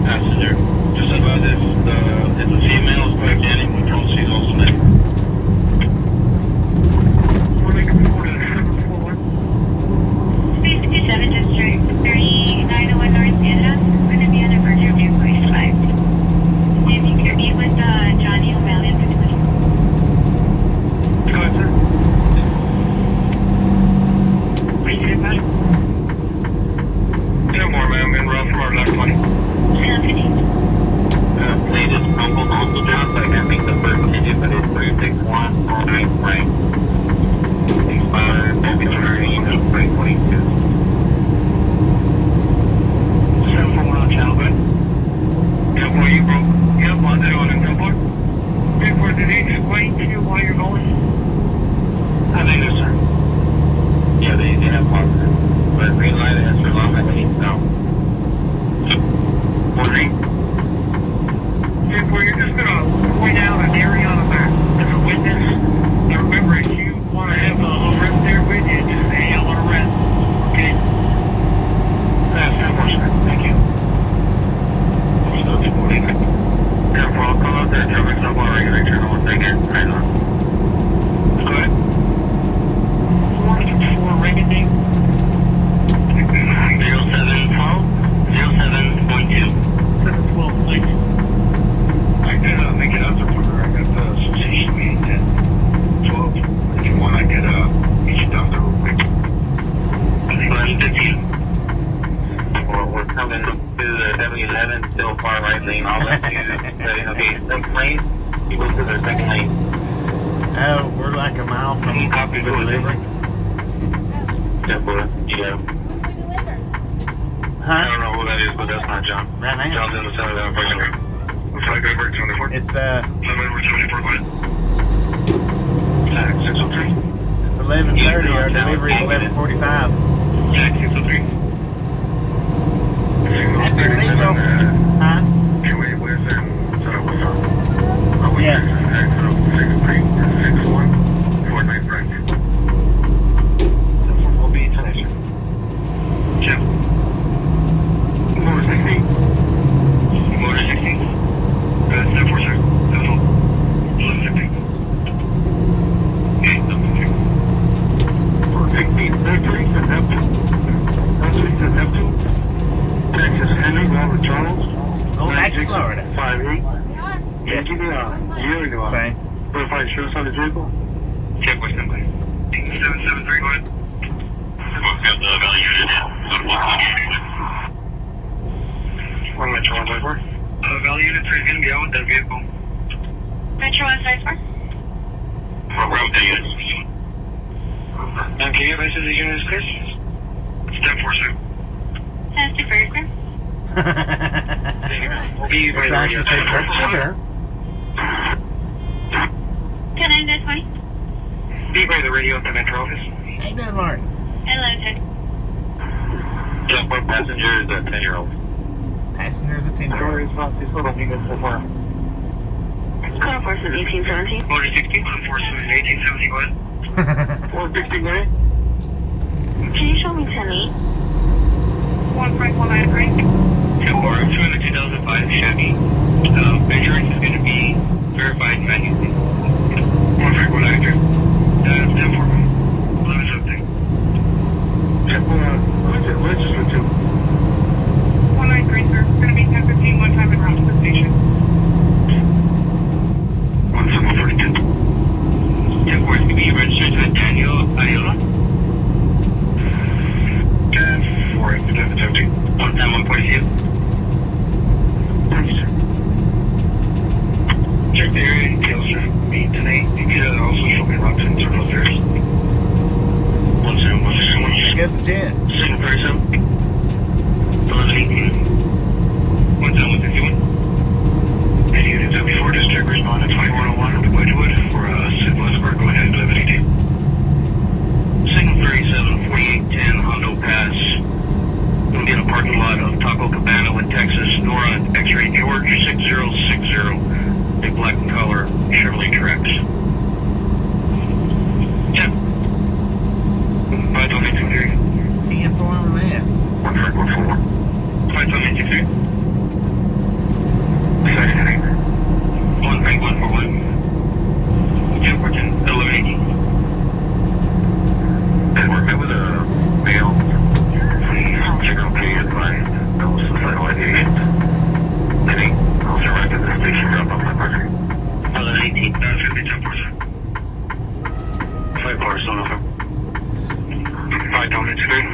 Speaker 2: passenger. Just advise if it's a female, it's quite Kenny. We don't see also there. 67 District 3901 North Canada. We're going to be on a virtual vehicle flight. If you could be with Johnny O'Malley at the 20. Go ahead, sir. What are you doing about it? No more, man. I'm in route for our left one. Sounds good. Plane is crumbled on the ground, so I can't make the first digit, but it's 361 right. Expired, turning 322. 741 on channel, good? Yeah, boy, you broke. Yep, on that one in Temple. Okay, for the name, explain to you why you're going? I think so, sir. Yeah, they have positive. But green light has for long, I think, no. 14. Okay, boy, you're just gonna point out an area on the map as a witness. Now remember, if you want to have a rest there with you, just say, I want to rest. Okay? That's unfortunate. Thank you. Careful, I'll call out there. Tell me something while regular turn on 1 second. Right on. Go ahead. 424 Reagan name. 0712. 07.2. 712, please. I could make it up to further. I got the association meeting at 12. If you want, I could get you down there real quick. 11:15. We're coming to the 7-Eleven, still far right lane. I'll let you say, okay, next lane, you go to the second lane.
Speaker 1: Oh, we're like a mile from the delivery.
Speaker 2: Yeah. I
Speaker 1: Huh?
Speaker 2: don't know who that is, but that's not John.
Speaker 1: Right now?
Speaker 2: John's in the 7-Eleven parking lot. Looks like over 24.
Speaker 1: It's
Speaker 2: 7-Eleven 24, go ahead. 603.
Speaker 1: it's 11:30. Our delivery is 11:45.
Speaker 2: Jack 603.
Speaker 1: That's illegal. Huh?
Speaker 2: Okay, wait, where's that?
Speaker 1: Yeah.
Speaker 2: 6-1. 4-9 right. Will be Tasha. Jim. Motor 16. Motor 16. 7-4, sir. 11-15. 8-7-6. 4-16. 33 to F2. 33 to F2. Texas Henry, Robert Charles.
Speaker 1: Go back to Florida.
Speaker 2: 5-8.
Speaker 1: Yeah.
Speaker 2: Give me a year ago.
Speaker 1: Same.
Speaker 2: Verified insurance on the vehicle. Check what's in place. 773, go ahead. We've got the value unit now. One Metro 154. Value unit 3 is going to be out with that vehicle. Metro 154. We're with the unit. Can you advise the unit is clear? Step 4, sir. That's the first, sir. We'll be by the radio. Can I this way? Be by the radio at the Metro office.
Speaker 1: How you doing, Martin?
Speaker 2: Hello, sir. Just one passenger is a 10-year-old.
Speaker 1: Passenger's a 10-year-old.
Speaker 2: It's not units so far. Code enforcement 1817. Motor 16, code enforcement 1817, go ahead. 460, go ahead. Can you show me 10-8? 1.19 break. 2 more, 2005 Chevy. Insurance is going to be verified manually. 1.19. That's 10 for 11 something. Register 2. 193, sir. It's going to be 10:15 one time en route to the station. 1742. Yeah, of course, to be registered to Daniel Ayala. 10-4, 11:17. One time 142. Thank you, sir. Check the area. details, sir. 8 and 8. You could also show me routes and turn affairs. 10161.
Speaker 1: I guess the jet.
Speaker 2: Signal 37. 1118. 151. Any units up before district respond at 5101 Wedgewood for Southwest. Go ahead, 1118. Signal 37, 4810 Hondo Pass. We'll be in a parking lot of Taco Cabana in Texas. Nora, X-ray George 6060. Big black and color Chevrolet Trax. Yeah. 523.
Speaker 1: TN for him, man.
Speaker 2: 1544. 523. Second. 13141. Jefferson 1180. Edward, met with a male. Chicken okay advised. No suicidal ideation. Any also arrived at the station, drop off my party. 1118. 50 10 person. 5 cars on offer. 5 dominant screen.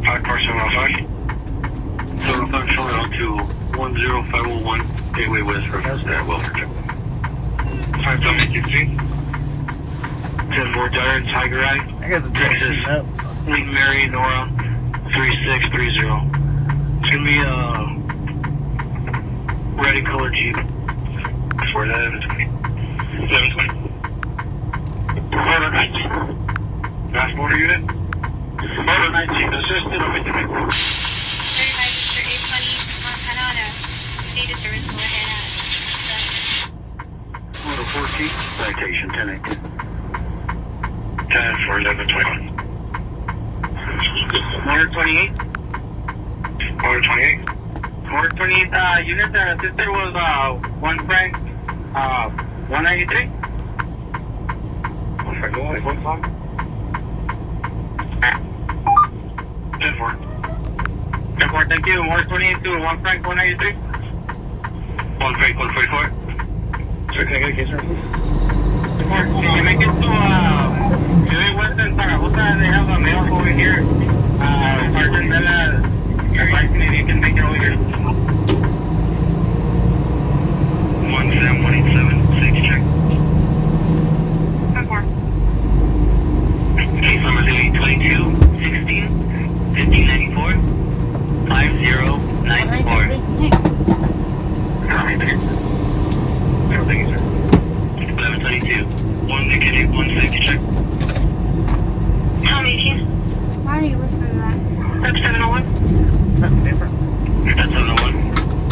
Speaker 2: 5 cars on offer. So I'm showing out to 10501 Gateway West reference there, welfare check. 5 dominant 16. 10-4 Dire, Tiger Eye.
Speaker 1: I guess the jet shooting up.
Speaker 2: Lee Mary Nora 3630. It's gonna be a red and color Jeep. For that 720. Motor 19. Fast motor unit. Motor 19. Assisted on the
Speaker 3: 35 Mr. 820 Montana on a data service. Go ahead.
Speaker 2: Motor 14. Citation 10-8. 10 for 1121. Motor 28. Motor 28. Motor 28, unit that assisted was, 1 Frank, 193. 1 Frank, 1 10-4. 10-4, thank you. Motor 28 to 1 Frank, 193. 1 Frank, 144. Sir, can I get a case, sir, please? Can you make it to, Gateway West and Zaragoza? They have a mail over here. Sergeant Bella, advising if you can make it over here. 17187, safety check.
Speaker 3: 10-4.
Speaker 2: Case number 22 16 1594 5094. Thank you, sir. 1122. 1 negative, 1 safety check. How many keys?
Speaker 3: Why are you listening to that?
Speaker 2: That's 701.
Speaker 1: Something different.
Speaker 2: That's 701.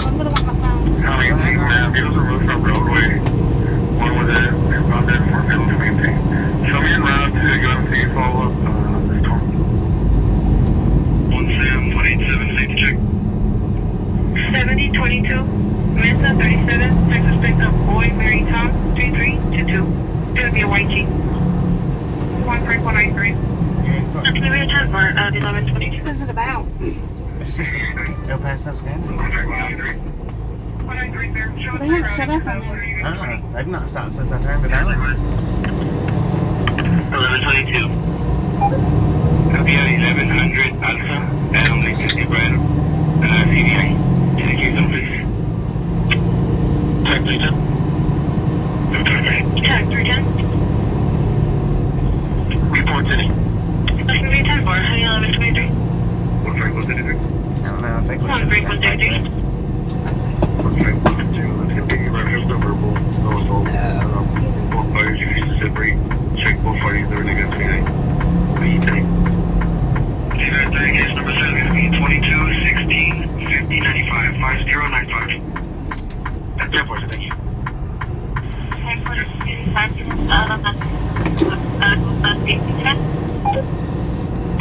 Speaker 3: I'm gonna want my phone.
Speaker 2: County vehicles are moved from roadway. One was in, found there for vehicles to maintain. Show me en route to UMC, follow up the storm. 17187, safety check.
Speaker 4: 7022, Mesa 37, Texas State of Boy, Mary Tom, 3322. It'll be a white Jeep. 13193. That's gonna be a 10 for 1122.
Speaker 3: What is it about?
Speaker 1: It's just a El Paso scan.
Speaker 2: 193.
Speaker 4: 193 there. Show us
Speaker 3: They haven't
Speaker 4: the
Speaker 3: shut
Speaker 4: route.
Speaker 3: up on there.
Speaker 1: They've not stopped since I turned it on.
Speaker 2: 1122. Copy at 1100 Alpha, Adam Lincoln, Ibrahim, CDI. Indicate them, please. Check, please,
Speaker 4: Tag 310.
Speaker 2: report today.
Speaker 4: That's gonna be a 10 for 1123.
Speaker 2: 1 Frank 133.
Speaker 1: I don't know. I think we
Speaker 4: 1
Speaker 1: should
Speaker 4: Frank
Speaker 1: have kept
Speaker 4: 133.
Speaker 1: that.
Speaker 2: 1 Frank 132. Let's continue reference to verbal. No assault. Both parties you need to separate. Check both parties. They're negative 29. What do you think? Case number 7, 22 16 50 95 5095. That's it for us, thank you.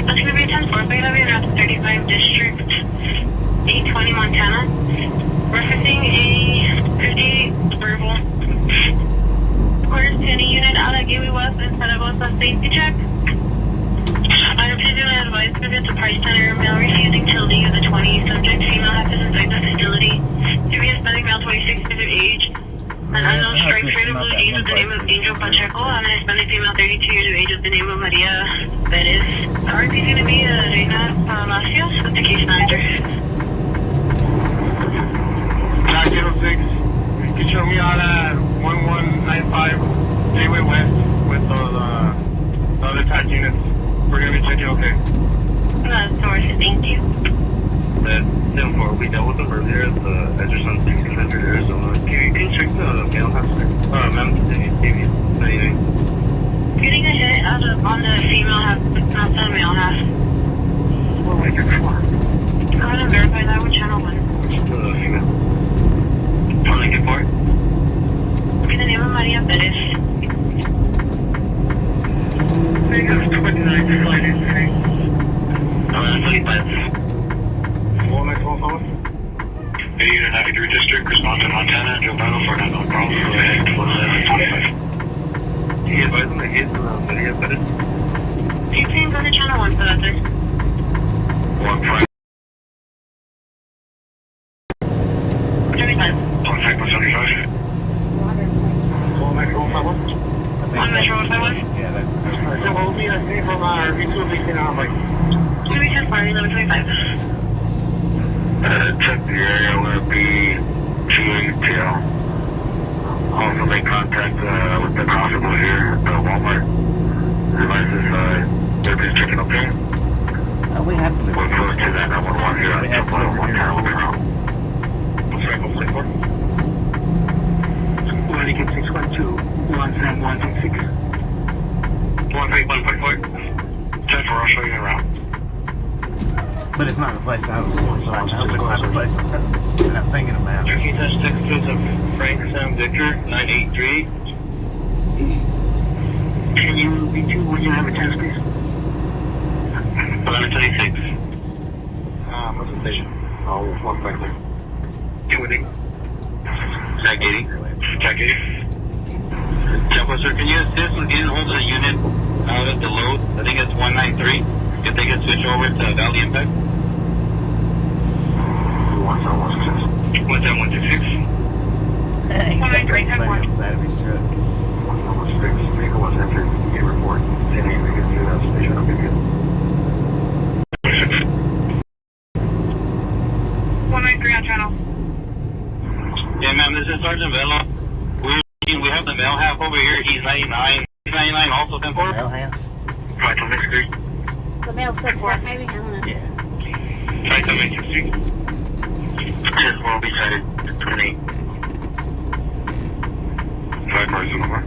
Speaker 4: That's gonna be a 10 for Beta 35 District 820 Montana. Referencing a 58 verbal. Orders to any unit out at Gateway West and Zaragoza safety check. Item to advise to Price Center, male refusing to leave the 20. Subject female has to inside the facility. To be a Hispanic male 26 years of age. An unknown strike trade of blue jeans with the name of Angel Pacheco. And a Hispanic female 32 years of age with the name of Maria Perez. RP is going to be Reina Palacios with the case manager.
Speaker 2: Jack 06, you can show me all that. 1195 Gateway West with those the other attack units. We're gonna be checking okay.
Speaker 4: That's source, thank you.
Speaker 2: That 10-4, we dealt with them earlier at the Edgerton 1600 Arizona. Can you check the mail house there? Ma'am, TV.
Speaker 4: Getting a hit on the female half, but not the male half.
Speaker 2: What was your car?
Speaker 4: I'm gonna verify that with channel 1.
Speaker 2: The female. On Lincoln Park?
Speaker 4: In the name of Maria Perez.
Speaker 2: Vegas 29 flight in today.
Speaker 4: 25.
Speaker 2: One next one, fellas. 8893 District, respond to Montana, Joe Battle for an unknown problem. Go ahead, 1125. Can you advise them to hit Maria Perez?
Speaker 4: 18's on the channel 1 for that, sir.
Speaker 2: 15.
Speaker 4: 35.
Speaker 2: Contact 175. One next one, fellas.
Speaker 4: One Metro 151.
Speaker 1: Yeah, that's the first
Speaker 2: So what will be a thing from our V2 leasing out like
Speaker 4: 2 weeks far, 1125.
Speaker 2: check the area will be GATL. Also make contact with the constable here at the Walmart. Devices, everything's checking okay?
Speaker 1: we have to live
Speaker 2: We're close to that 911 here.
Speaker 1: We have to live
Speaker 2: What's right, what's it for? 612, 17166. 131.4. 10-4, I'll show you around.
Speaker 1: But it's not the place I was. I hope it's not the place that I'm thinking about.
Speaker 2: Turkey Touch Texas of Frank Sam Victor 983. Can you B2 when you have a chance, please? 1126. What's the station? I'll walk back there. 280. Jack 80. Jack 80. Tempo, sir, can you assist with getting hold of the unit out at the load? I think it's 193. If they can switch over to Valley Impact. 17166. 17166.
Speaker 1: He's got somebody on the side of his truck.
Speaker 2: 116. Vehicle was entered. You report. Any we can do that station. I'll give you.
Speaker 4: 193 on channel.
Speaker 2: Yeah, ma'am, this is Sergeant Vela. We have the male half over here. He's 99. He's 99 also, 10-4.
Speaker 1: Male hand?
Speaker 2: Right on next street.
Speaker 3: The male suspect, maybe? I don't know.
Speaker 1: Yeah.
Speaker 2: Right on next street. 10-4 will be sighted. 28. 5 cars in the car.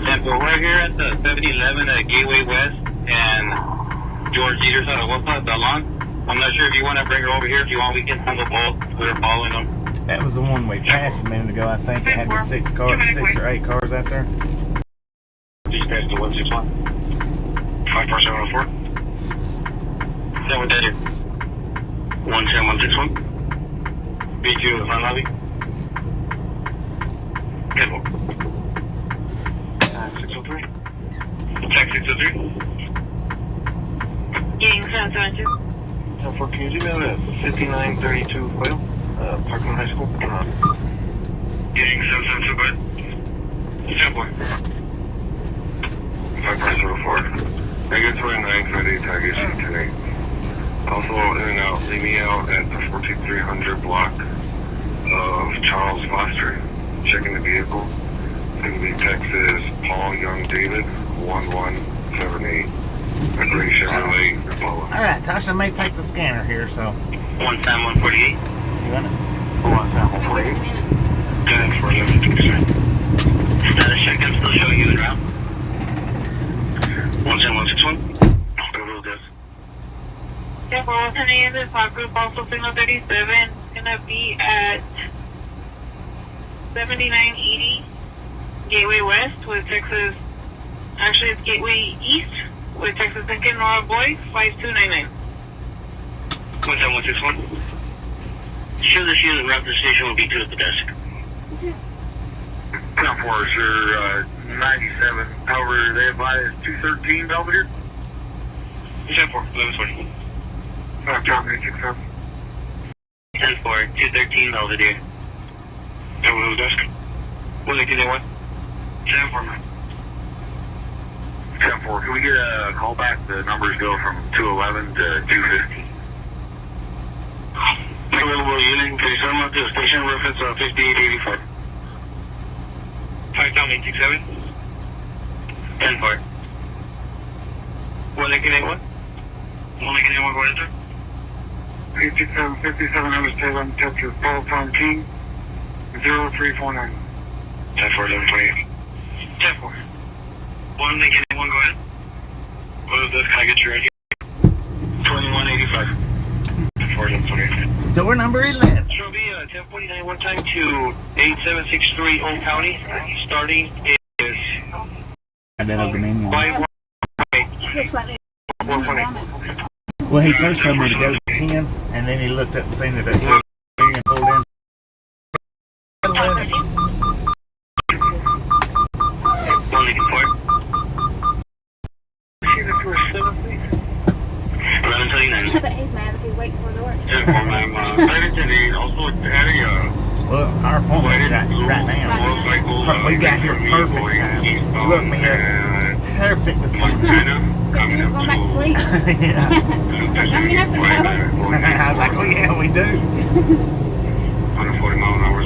Speaker 2: 10-4, we're here at the 7-Eleven at Gateway West and George Eater's out of What's the lawn. I'm not sure if you want to bring her over here. If you want, we can handle both. We're following them.
Speaker 1: That was the one we passed a minute ago. I think it had the 6 or 8 cars out there.
Speaker 2: Just passed the 161. 54704. Is that what that is? 110-161. B2 in the front lobby. 10-4. 603. Check 603.
Speaker 4: Getting 772.
Speaker 2: 10-4, can you do that at 5932 Quail? Parkland High School. Getting 772, bud. 10-4. 504. Negative 29 for the interrogation today. Also in and out, leave me out at the 14300 block of Charles Foster. Checking the vehicle. And the text is Paul Young David 1178. Gray Chevrolet Impala.
Speaker 1: Alright, Tasha may take the scanner here, so.
Speaker 2: 148.
Speaker 1: You want it?
Speaker 2: 148. 10 for 11%. Status check, I'm still showing you the route. 110-161.
Speaker 4: Yeah, well, what's the name of the spot group? Also, signal 37 is gonna be at 7980 Gateway West with Texas. Actually, it's Gateway East with Texas Lincoln Nora Boy 5299.
Speaker 2: 110-161. Show this unit route to the station will be 2 at the desk. 10-4, sir, 97. However, they advise 213 Belvedere. 10-4, 1120. John, 867. 10-4, 213 Belvedere. Over the desk. 118-1. 10-4. 10-4, can we get a call back? The numbers go from 211 to 215. Available unit, can you send them up to the station reference 5884? Tom 867. 10-4. 1 Lincoln 81. 1 Lincoln 81, go ahead, sir.
Speaker 5: 5757, I was told I'm Texas, Paul Tom King, 0349.
Speaker 2: 10-4, 1128. 10-4. 1 Lincoln 81, go ahead. What is this? Can I get your ID? 2185. 10-4, 1128.
Speaker 1: Door number 11.
Speaker 2: Show me 1049 one time to 8763 Old County. Starting is
Speaker 3: Looks like they
Speaker 1: Well, he first told me to go to 10, and then he looked up and seen that that's where and pulled in. 11.
Speaker 2: 1 Lincoln 4.
Speaker 5: See the first 7, please?
Speaker 2: 1129.
Speaker 3: I bet he's mad if he's waiting for a door.
Speaker 2: 10-4, also at a
Speaker 1: Well, our appointment's right now. We got here perfect time. He woke me up perfect this morning.
Speaker 3: Because he was going back to sleep.
Speaker 1: Yeah.
Speaker 3: Don't you have to go?
Speaker 1: I was like, oh yeah, we do.
Speaker 2: 140 mile an hour.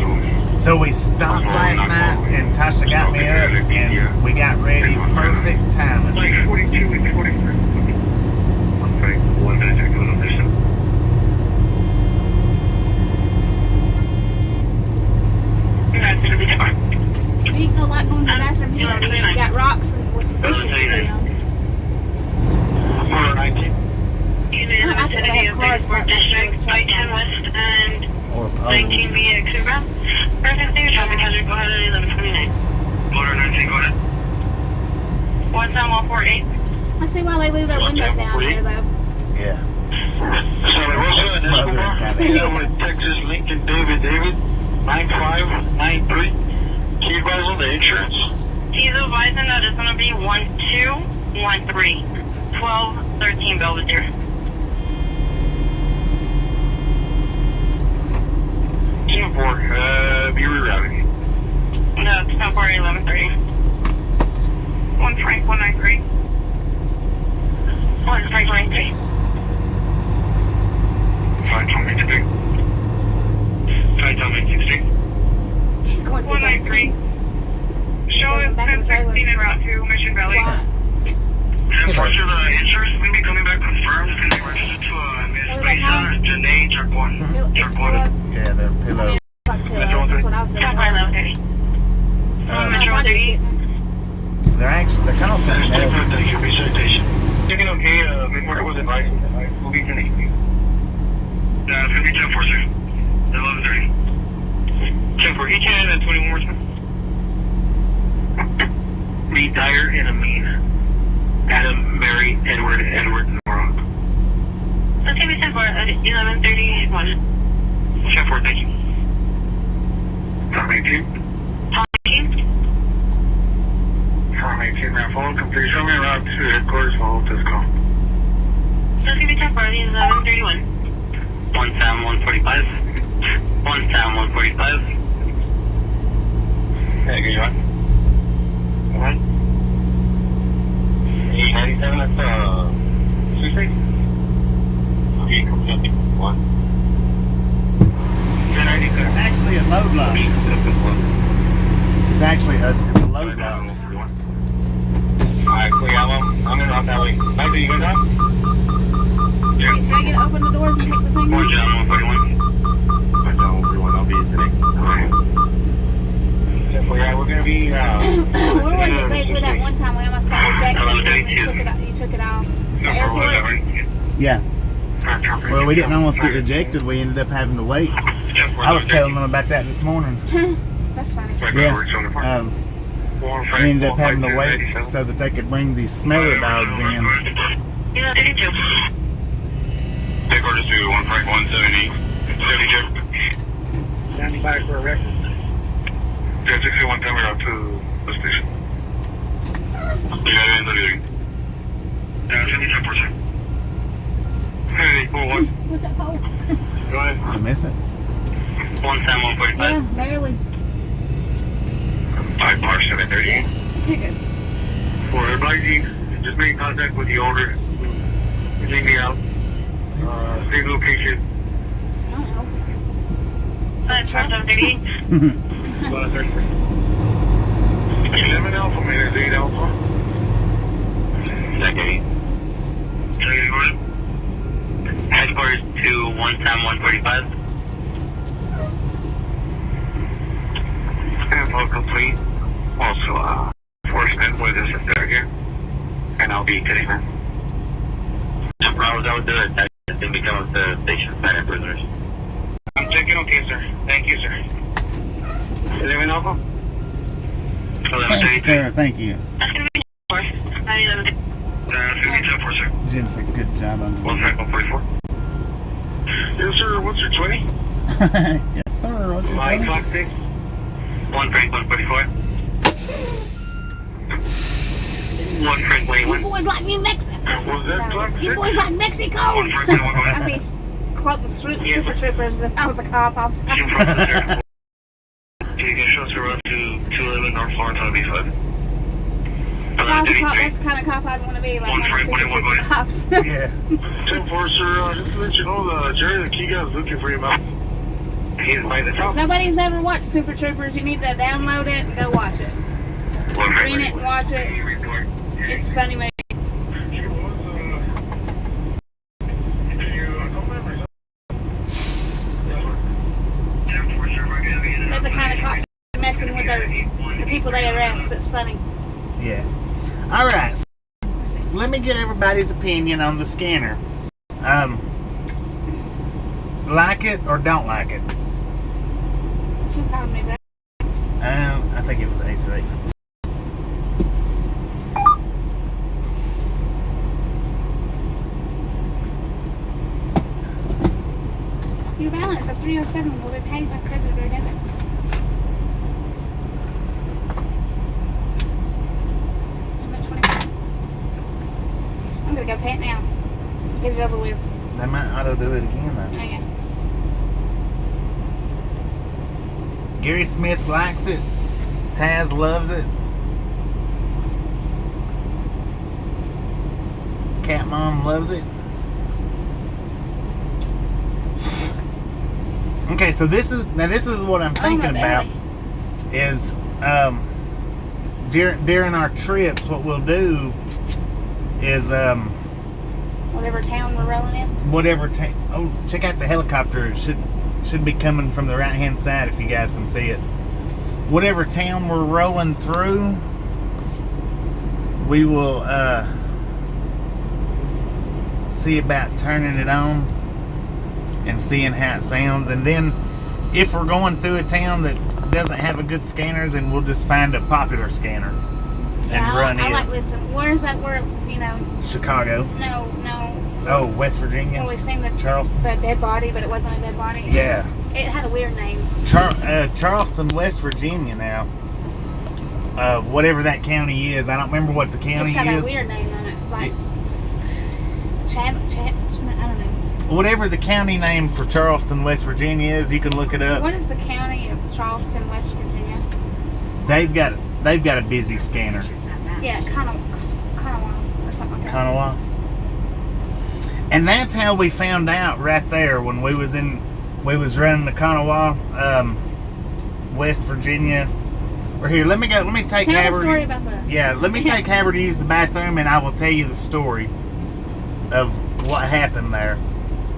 Speaker 1: So we stopped last night, and Tasha got me up, and we got ready. Perfect timing.
Speaker 5: Like 42 and 43.
Speaker 2: 1 minute to go on this.
Speaker 3: You ain't no light going to the bathroom here. You got rocks and with some bushes around.
Speaker 2: 419.
Speaker 3: I thought they had cars parked back there with trucks on.
Speaker 4: West and
Speaker 1: Or
Speaker 4: 19 via Exubra. Perfect, your traffic hazard, go ahead at 1129.
Speaker 2: Motor 19, go ahead.
Speaker 4: 148.
Speaker 3: I see why they leave their windows down here, though.
Speaker 1: Yeah.
Speaker 2: So,
Speaker 1: Smothering kind
Speaker 2: with Texas Lincoln David 9593. Can you advise on the insurance?
Speaker 4: He's advising that it's going to be 1213. 1213 Belvedere.
Speaker 2: Be rerouting.
Speaker 4: No, it's 10-4, 1130. 1 Frank 193. 1 Frank 193.
Speaker 2: 523. 523.
Speaker 3: He's going to
Speaker 4: 193. Show is 1016 en route to Mission Valley.
Speaker 2: And for the insurance, we'll be coming back confirmed. It's going to be registered to Miss Lisa Janae Charbon.
Speaker 3: It's pillow.
Speaker 1: Yeah, the pillow.
Speaker 3: Like pillow. That's what I was going to
Speaker 4: 10-4,
Speaker 3: call
Speaker 4: 1130.
Speaker 1: They're actually, they're called something else.
Speaker 2: Taking okay, before it was advised, we'll be finished. It's going to be 10-4, sir. 1130. 10-4, each hand and 21 more, sir. Lee Dyer and Amin. Adam, Mary, Edward, Nora.
Speaker 4: That's going to be 10-4 at 1131.
Speaker 2: 10-4, thank you. Tom 18.
Speaker 4: Tom 18.
Speaker 5: Tom 18, now phone complete. Show me around to headquarters. I'll hold this call.
Speaker 4: That's going to be 10-4 at 1131.
Speaker 2: 1 Sam 145. 1 Sam 145. Hey, good, you on? Alright. 897, that's, Tuesday? Okay, completely. 1.
Speaker 1: It's actually a load lock. It's actually it's a load lock.
Speaker 2: Alright, cool, yeah, I'm in off that way. Mike, are you good now?
Speaker 3: Yeah. So I get to open the doors and take the thing
Speaker 2: 1
Speaker 3: off?
Speaker 2: John 141. 1 John 141, I'll be in today. Alright. Yeah, we're gonna be,
Speaker 3: Where was it they did that one time we almost got rejected and you took it off? The airport?
Speaker 1: Yeah. Well, we didn't almost get rejected. We ended up having to wait. I was telling them about that this morning.
Speaker 3: That's funny.
Speaker 1: Yeah. We ended up having to wait so that they could bring these smeller dogs in.
Speaker 4: Yeah, 32.
Speaker 2: Take orders to 1 Frank 170. 72.
Speaker 5: Standing by for a record.
Speaker 2: 1061 coming out to the station. Yeah, in the building. Yeah, 70%. Hey, cool, what?
Speaker 3: What's that pole?
Speaker 2: Go ahead.
Speaker 1: I miss it.
Speaker 2: 1 Sam 145.
Speaker 3: Yeah, barely.
Speaker 2: 5 bar 730.
Speaker 3: You're good.
Speaker 2: For everybody, just make contact with the owner. Take me out. Same location.
Speaker 3: I don't know.
Speaker 4: Truck 38.
Speaker 5: 11 Alpha, minus 8 Alpha.
Speaker 4: Second. Headquarters to 1time 145.
Speaker 5: Info complete. Also, enforcement with us if they're here. And I'll be getting her.
Speaker 4: Bravo, that was the that then become the station center prisoners.
Speaker 5: I'm checking okay, sir. Thank you, sir. 11 Alpha?
Speaker 6: Thank you, sir. Thank you.
Speaker 4: That's going to be 4. 911.
Speaker 5: 52 sir.
Speaker 6: Jim's a good job on
Speaker 5: One Frank 144. Yes, sir. What's your 20?
Speaker 6: Yes, sir. What's your
Speaker 5: My
Speaker 6: 20?
Speaker 5: clock 6.
Speaker 4: 1 Frank 144. 1 Frank
Speaker 3: You
Speaker 4: 21.
Speaker 3: boys like New Mexico.
Speaker 5: Was that clock 6?
Speaker 3: You boys like Mexico.
Speaker 5: One Frank 115.
Speaker 3: I'd be quoting Super Troopers if I was a cop all the time.
Speaker 5: You can show us around to 211 North Florence on B5.
Speaker 3: If I was a cop, that's the kind of cop I'd want to be, like one of the Super Trooper cops.
Speaker 6: Yeah.
Speaker 5: 10-4, sir. Just to let you know, Jerry the key guy's looking for you, man. He's by the top.
Speaker 3: If nobody's ever watched Super Troopers, you need to download it and go watch it. Read it and watch it. It's funny, movie.
Speaker 5: She was,
Speaker 3: They're the kind of cops messing with the people they arrest. It's funny.
Speaker 6: Yeah. All right. So let me get everybody's opinion on the scanner. Like it or don't like it?
Speaker 3: Who called me, bro?
Speaker 6: I think it was 828.
Speaker 3: Your balance of 307 will be paid by credit or debit. About 20 cents. I'm gonna go pay it now. Get it over with.
Speaker 6: They might auto do it again though.
Speaker 3: Oh yeah.
Speaker 6: Gary Smith likes it. Taz loves it. Cat Mom loves it. Okay, so this is what I'm thinking about. Is during our trips, what we'll do is
Speaker 3: Whatever town we're rolling in.
Speaker 6: oh, check out the helicopter. It should be coming from the right hand side if you guys can see it. Whatever town we're rolling through, we will see about turning it on and seeing how it sounds. And then if we're going through a town that doesn't have a good scanner, then we'll just find a popular scanner and run it.
Speaker 3: I like listen. Where's that word? You know.
Speaker 6: Chicago.
Speaker 3: No.
Speaker 6: Oh, West Virginia.
Speaker 3: Where we seen the
Speaker 6: Charleston.
Speaker 3: the dead body, but it wasn't a dead body.
Speaker 6: Yeah.
Speaker 3: It had a weird name.
Speaker 6: Charleston, West Virginia now. Whatever that county is. I don't remember what the county is.
Speaker 3: It's got a weird name on it. Like I don't know.
Speaker 6: Whatever the county name for Charleston, West Virginia is, you can look it up.
Speaker 3: What is the county of Charleston, West Virginia?
Speaker 6: They've got a busy scanner.
Speaker 3: Yeah, Kanawha or something like that.
Speaker 6: Kanawha. And that's how we found out right there when we was running the Kanawha, West Virginia. Or here, let me take
Speaker 3: Tell
Speaker 6: Haber.
Speaker 3: the story about that.
Speaker 6: Yeah, let me take Haber to use the bathroom, and I will tell you the story of what happened there.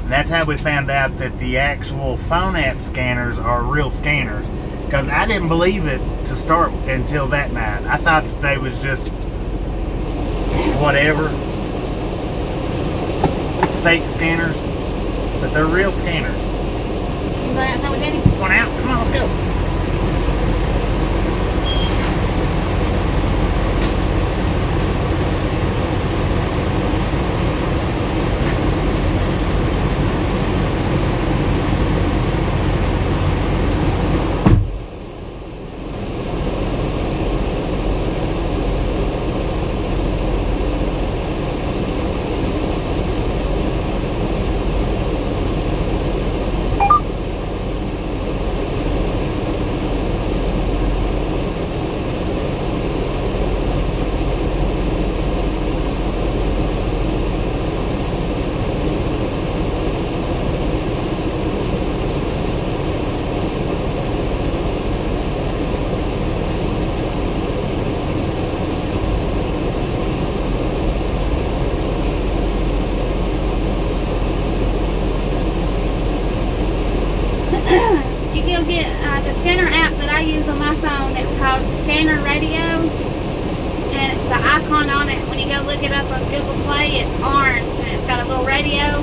Speaker 6: And that's how we found out that the actual phone app scanners are real scanners. Because I didn't believe it to start until that night. I thought that they was just whatever, fake scanners, but they're real scanners.
Speaker 3: You going outside with Daddy?
Speaker 6: Going out? Come on, let's go.
Speaker 3: I use on my phone. It's called Scanner Radio, and the icon on it, when you go look it up on Google Play, it's orange, and it's got a little radio.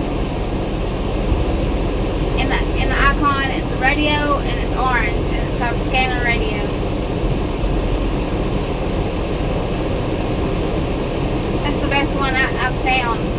Speaker 3: In the icon, it's the radio, and it's orange, and it's called Scanner Radio. That's the best one I've found.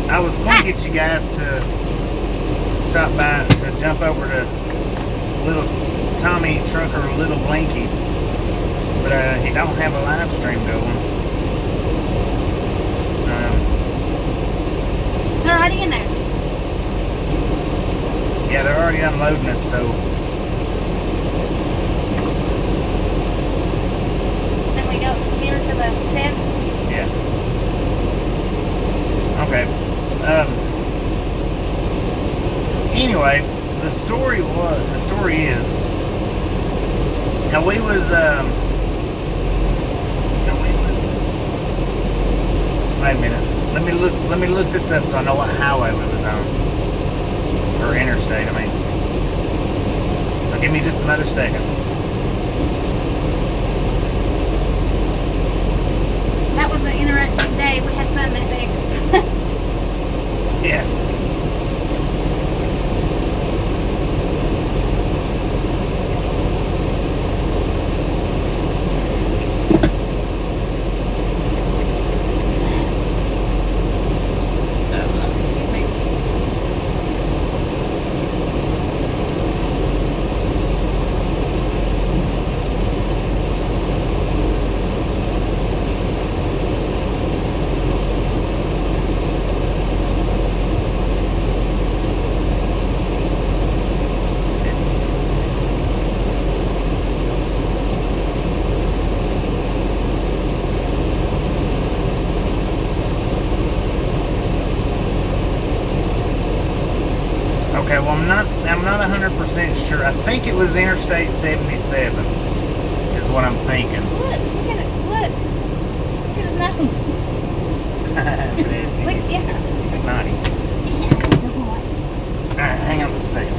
Speaker 6: I was going to get you guys to stop by to jump over to little Tommy Trucker or Little Blanky, but he don't have a live stream going.
Speaker 3: They're already in there.
Speaker 6: Yeah, they're already unloading us, so.
Speaker 3: Then we go from here to the shed.
Speaker 6: Yeah. Okay. Anyway, the story is, now we was, wait a minute. Let me look this up so I know what highway we was on. Or interstate, I mean. So give me just another second.
Speaker 3: That was an interesting day. We had fun that day.
Speaker 6: Yeah. Okay, well I'm not 100% sure. I think it was Interstate 77 is what I'm thinking.
Speaker 3: Look at it. Look at his nose.
Speaker 6: Bless you.
Speaker 3: Look, yeah.
Speaker 6: He's snotty.
Speaker 3: Good boy.
Speaker 6: Alright, hang on just a second.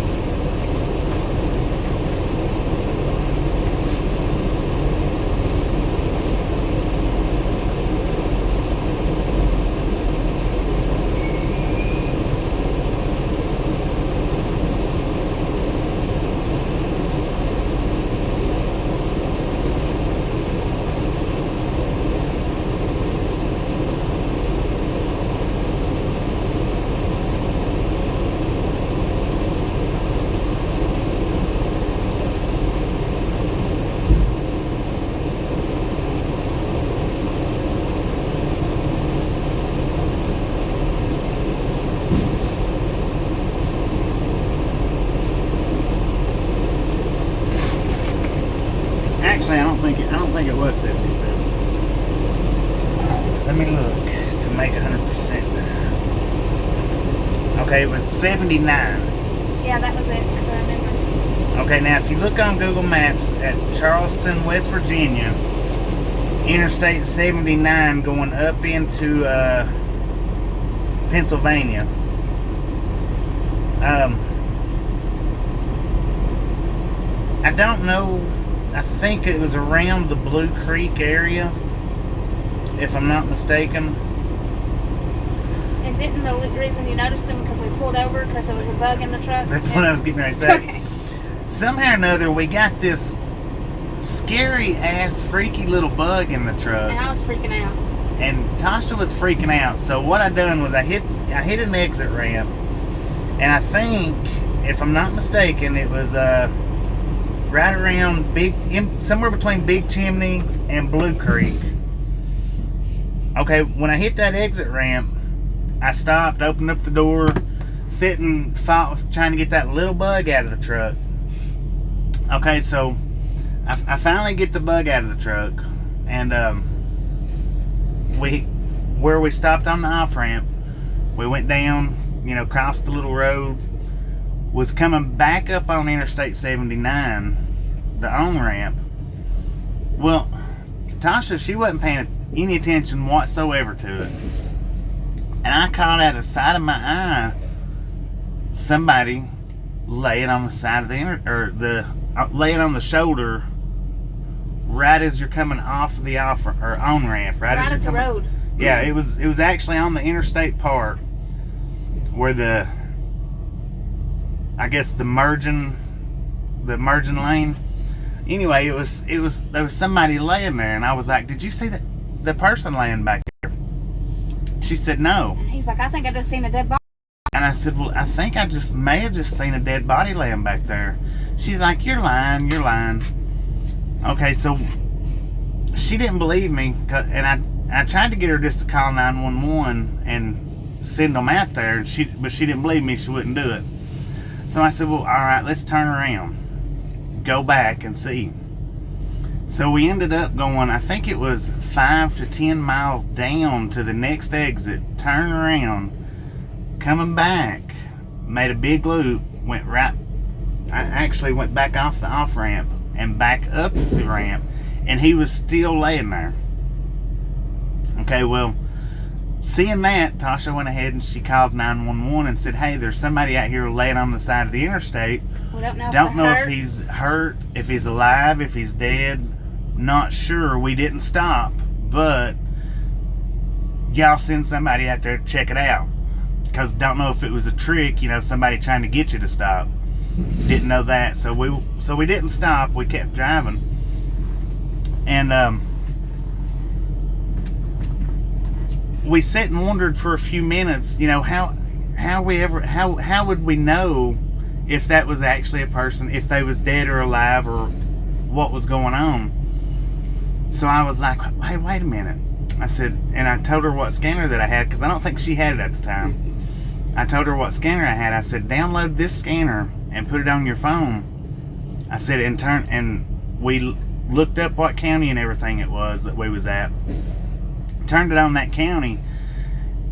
Speaker 6: Actually, I don't think it was 77. Let me look to make 100%. Okay, it was 79.
Speaker 3: Yeah, that was it, because I remember.
Speaker 6: Okay, now if you look on Google Maps at Charleston, West Virginia, Interstate 79 going up into Pennsylvania. I don't know. I think it was around the Blue Creek area, if I'm not mistaken.
Speaker 3: And didn't the reason you noticed him because we pulled over because there was a bug in the truck?
Speaker 6: That's what I was getting ready to say.
Speaker 3: Okay.
Speaker 6: Somehow or another, we got this scary ass, freaky little bug in the truck,
Speaker 3: And I was freaking out.
Speaker 6: and Tasha was freaking out. So what I done was I hit an exit ramp, and I think, if I'm not mistaken, it was right around somewhere between Big Chimney and Blue Creek. Okay, when I hit that exit ramp, I stopped, opened up the door, fought with trying to get that little bug out of the truck. Okay, so I finally get the bug out of the truck, and where we stopped on the off ramp, we went down, crossed the little road, was coming back up on Interstate 79, the on ramp. Well, Tasha, she wasn't paying any attention whatsoever to it, and I caught out of the side of my eye somebody laying on the side of laying on the shoulder right as you're coming off the on ramp, right as you're
Speaker 3: at the
Speaker 6: coming.
Speaker 3: road.
Speaker 6: Yeah, it was actually on the interstate part where I guess the merging lane. Anyway, there was somebody laying there, and I was like, "Did you see the person laying back there?" She said, "No."
Speaker 3: He's like, "I think I just seen a dead body."
Speaker 6: And I said, "Well, I think I may have just seen a dead body laying back there." She's like, "You're lying, you're lying." Okay, so she didn't believe me, and I tried to get her just to call 911 and send them out there, but she didn't believe me. She wouldn't do it. So I said, "Well, all right, let's turn around, go back and see." So we ended up going, I think it was 5 to 10 miles down to the next exit, turned around, coming back, made a big loop, I actually went back off the off ramp and back up the ramp, and he was still laying there. Okay, well, seeing that, Tasha went ahead and she called 911 and said, "Hey, there's somebody out here laying on the side of the interstate.
Speaker 3: We don't know.
Speaker 6: If he's hurt, if he's alive, if he's dead. Not sure. We didn't stop, but y'all send somebody out there to check it out, because don't know if it was a trick, somebody trying to get you to stop." Didn't know that, so we didn't stop. We kept driving, and we sat and wondered for a few minutes. How would we know if that was actually a person, if they was dead or alive, or what was going on? So I was like, "Hey, wait a minute." I said, and I told her what scanner that I had, because I don't think she had it at the time. I told her what scanner I had. I said, "Download this scanner and put it on your phone." I said, and we looked up what county and everything it was that we was at. Turned it on that county,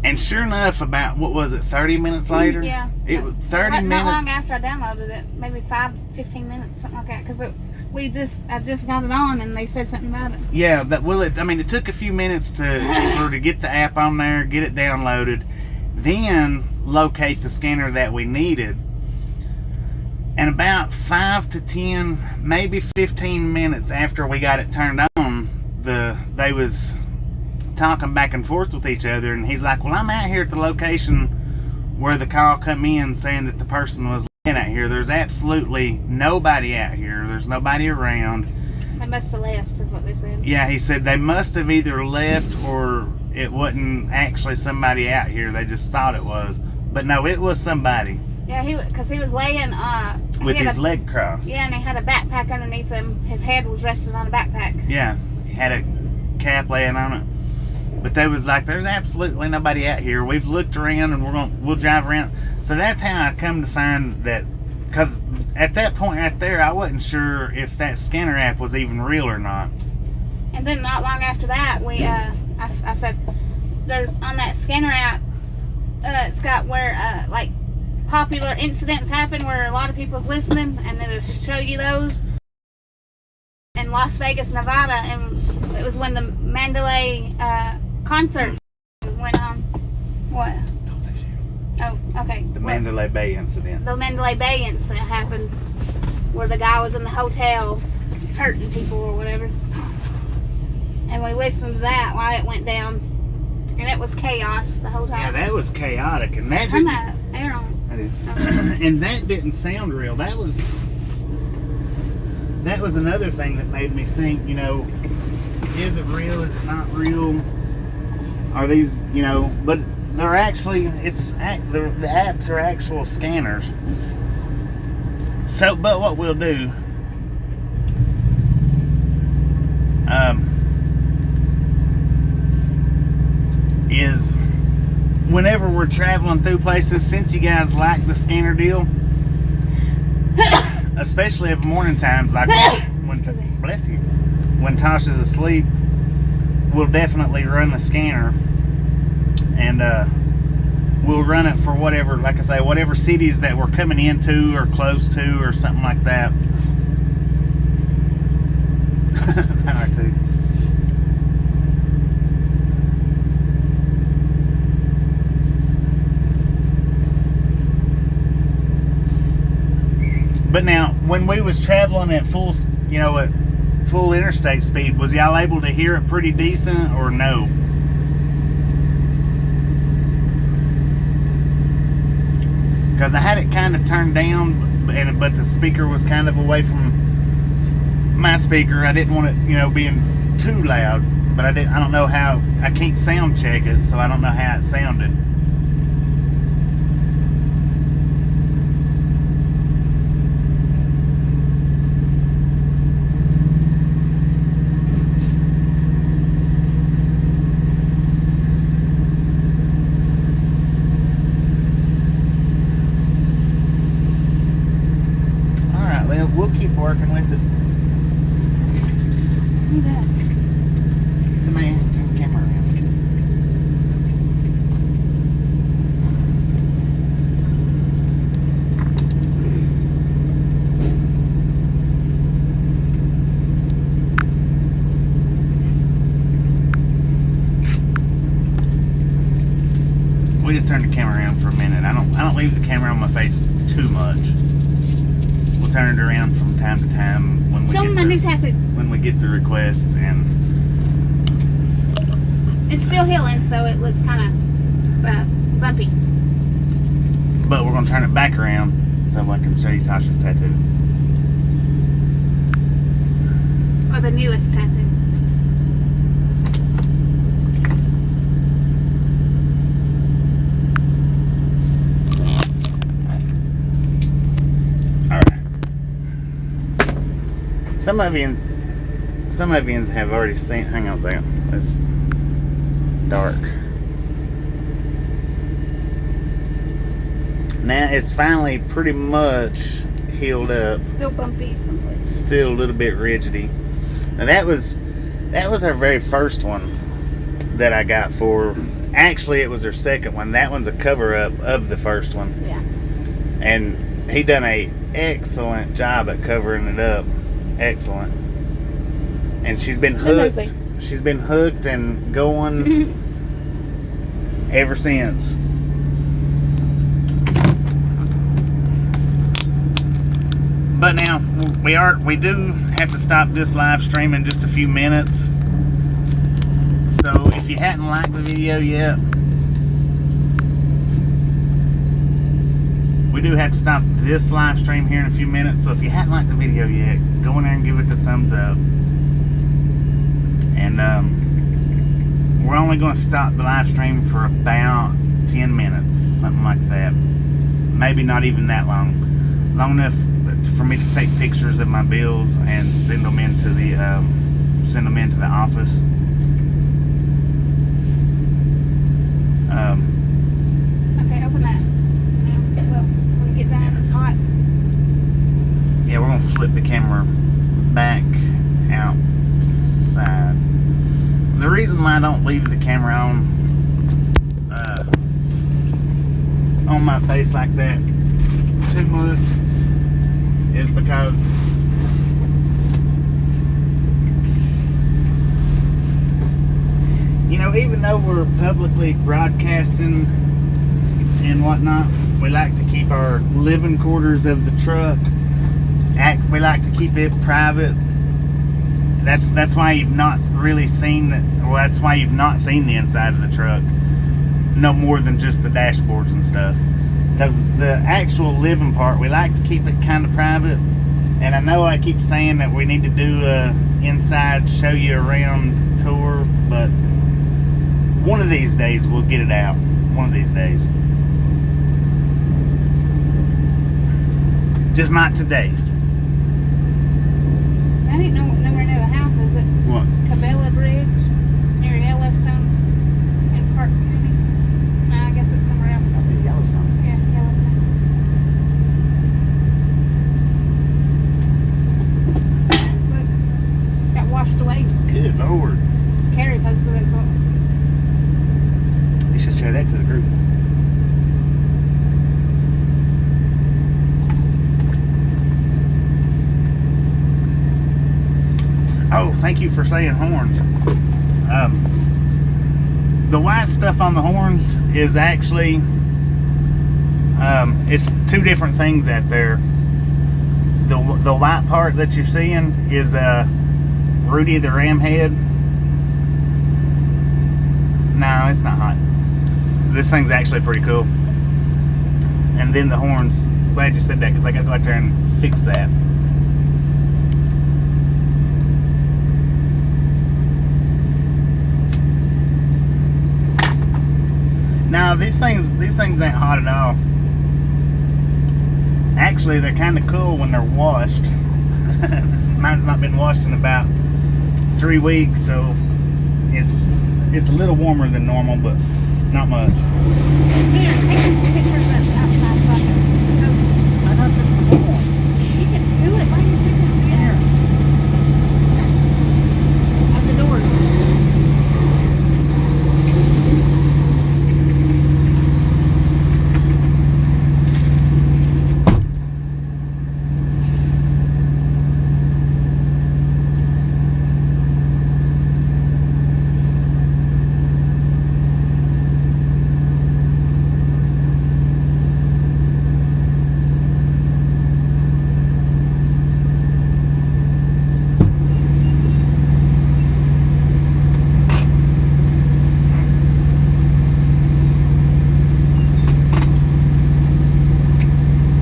Speaker 6: and sure enough, about, 30 minutes later?
Speaker 3: Yeah.
Speaker 6: It was 30 minutes.
Speaker 3: Not long after I downloaded it, maybe 15 minutes, something like that, because I just got it on and they said something about it.
Speaker 6: Yeah, it took a few minutes to get the app on there, get it downloaded, then locate the scanner that we needed. And about 5 to 10, maybe 15 minutes after we got it turned on, they was talking back and forth with each other, and he's like, well, I'm out here at the location where the call come in saying that the person was laying out here. There's absolutely nobody out here. There's nobody around.
Speaker 3: They must have left, is what they said.
Speaker 6: Yeah, he said they must have either left or it wasn't actually somebody out here. They just thought it was. But no, it was somebody.
Speaker 3: Yeah, because he was laying
Speaker 6: with his leg crossed.
Speaker 3: Yeah, and he had a backpack underneath him. His head was resting on a backpack.
Speaker 6: Yeah, he had a cap laying on it. But they was like, there's absolutely nobody out here. We've looked around and we'll drive around. So that's how I come to find that, because at that point right there, I wasn't sure if that scanner app was even real or not.
Speaker 3: And then not long after that, I said, there's on that scanner app, it's got where like popular incidents happen where a lot of people's listening, and then it'll show you those. In Las Vegas, Nevada, and it was when the Mandalay concert went on. What? Oh, okay.
Speaker 6: The Mandalay Bay incident.
Speaker 3: The Mandalay Bay incident happened where the guy was in the hotel hurting people or whatever. And we listened to that while it went down. And it was chaos the whole time.
Speaker 6: Yeah, that was chaotic. And that
Speaker 3: Turn that air on.
Speaker 6: I did. And that didn't sound real. That was another thing that made me think, is it real? Is it not real? Are these, but they're actually, the apps are actual scanners. So, but what we'll do, is whenever we're traveling through places, since you guys like the scanner deal, especially at morning times, like bless you, when Tasha's asleep, we'll definitely run the scanner, and we'll run it for whatever, like I say, whatever cities that we're coming into or close to or something like that. Power too. But now, when we was traveling at full, at full interstate speed, was y'all able to hear it pretty decent or no? Because I had it kind of turned down, but the speaker was kind of away from my speaker. I didn't want it, being too loud. But I don't know how. I can't sound check it, so I don't know how it sounded. We'll keep working with it. Somebody has to turn the camera around. We just turned the camera around for a minute. I don't leave the camera on my face too much. Turn it around from time to time when we get the requests, and
Speaker 3: it's still healing, so it looks kind of bumpy.
Speaker 6: But we're going to turn it back around so I can show you Tasha's tattoo.
Speaker 3: Or the newest tattoo.
Speaker 6: Some of you have already seen. Hang on a second. It's dark. Now it's finally pretty much healed up.
Speaker 3: Still bumpy someplace.
Speaker 6: Still a little bit rigidy. Now that was our very first one that I got for. Actually, it was our second one. That one's a cover up of the first one.
Speaker 3: Yeah.
Speaker 6: And he done a excellent job at covering it up. Excellent. And she's been
Speaker 3: Then there's
Speaker 6: hooked. She's been hooked and going ever since. But now we do have to stop this live stream in just a few minutes. So if you hadn't liked the video yet, we do have to stop this live stream here in a few minutes. So if you hadn't liked the video yet, go in there and give it the thumbs up. And we're only going to stop the live stream for about 10 minutes, something like that. Maybe not even that long. Long enough for me to take pictures of my bills and send them into the office.
Speaker 3: Okay, open that. Now, well, when you get down, it's hot.
Speaker 6: Yeah, we're gonna flip the camera back outside. The reason why I don't leave the camera on my face like that too much is because you know, even though we're publicly broadcasting and whatnot, we like to keep our living quarters of the truck. We like to keep it private. That's why you've not really seen that's why you've not seen the inside of the truck. No more than just the dashboards and stuff. Because the actual living part, we like to keep it kind of private. And I know I keep saying that we need to do a inside show you around tour, but one of these days we'll get it out. One of these days. Just not today.
Speaker 3: I didn't know nowhere near the house, is it?
Speaker 6: What?
Speaker 3: Cabela Bridge, near Yellowstone and Park County. No, I guess it's somewhere else.
Speaker 6: Yellowstone.
Speaker 3: Yeah, Yellowstone. Look, got washed away.
Speaker 6: Good Lord.
Speaker 3: Carrie posted it, so it's
Speaker 6: You should share that to the group. Oh, thank you for saying horns. The white stuff on the horns is actually it's two different things out there. The white part that you're seeing is Rudy the ram head. No, it's not hot. This thing's actually pretty cool. And then the horns. Glad you said that because I got to go out there and fix that. Now these things ain't hot at all. Actually, they're kind of cool when they're washed. Mine's not been washed in about 3 weeks, so it's a little warmer than normal, but not much.
Speaker 3: here. Take some pictures of outside so I can post it.
Speaker 6: I gotta fix the wall.
Speaker 3: You can do it. Why are you taking it here? Of the doors.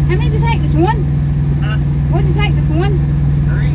Speaker 3: How many did you take? Just one?
Speaker 6: Huh?
Speaker 3: What did you take? Just one?
Speaker 6: 3.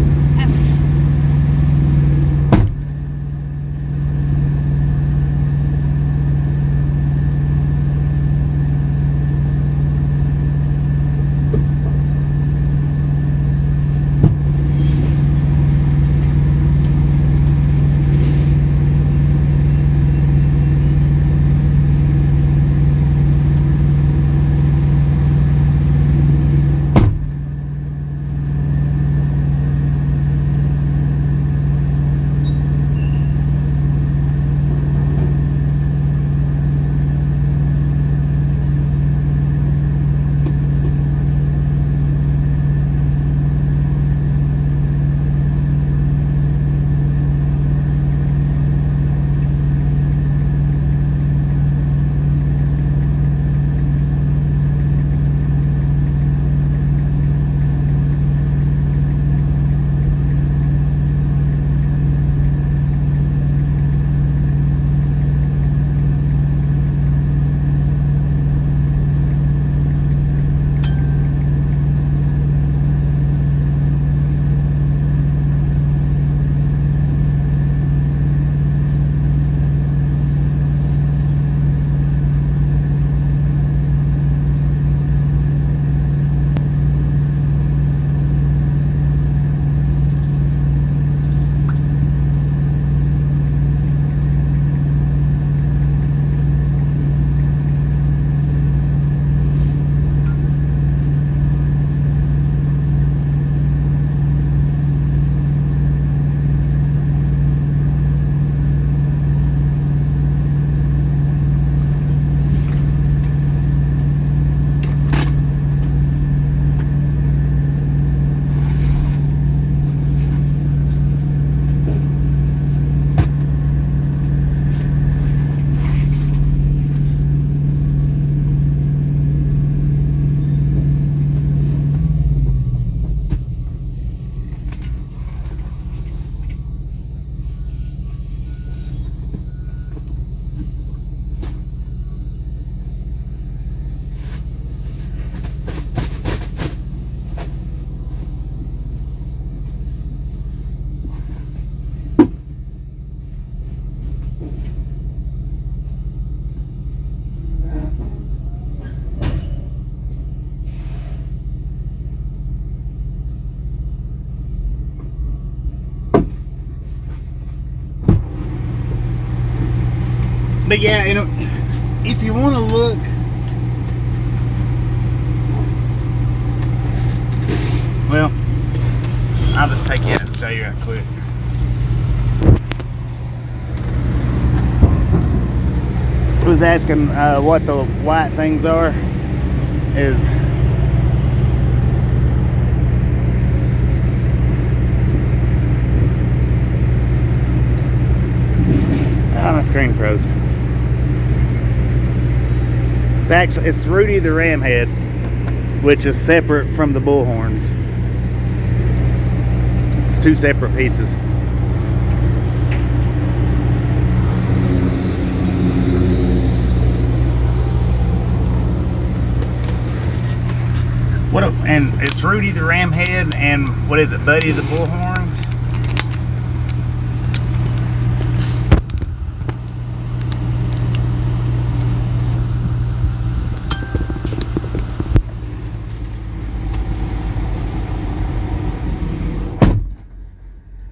Speaker 6: But yeah, you know, if you want to look, well, I'll just take you out and show you right quick. I was asking what the white things are. Is my screen froze. It's Rudy the Ramhead, which is separate from the bullhorns. It's two separate pieces. And it's Rudy the Ramhead, and what is it, Buddy the Bullhorns?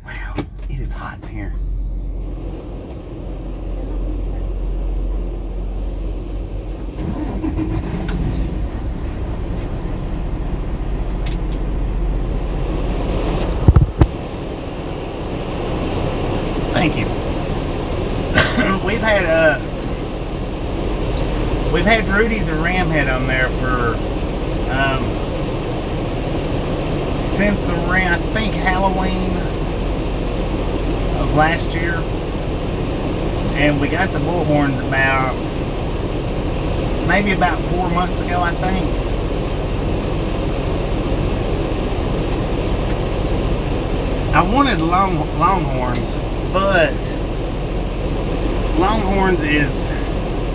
Speaker 6: Wow, it is hot in here. Thank you. We've had Rudy the Ramhead on there for since around, I think, Halloween of last year, and we got the bullhorns maybe about 4 months ago, I think. I wanted Longhorns, but Longhorns is,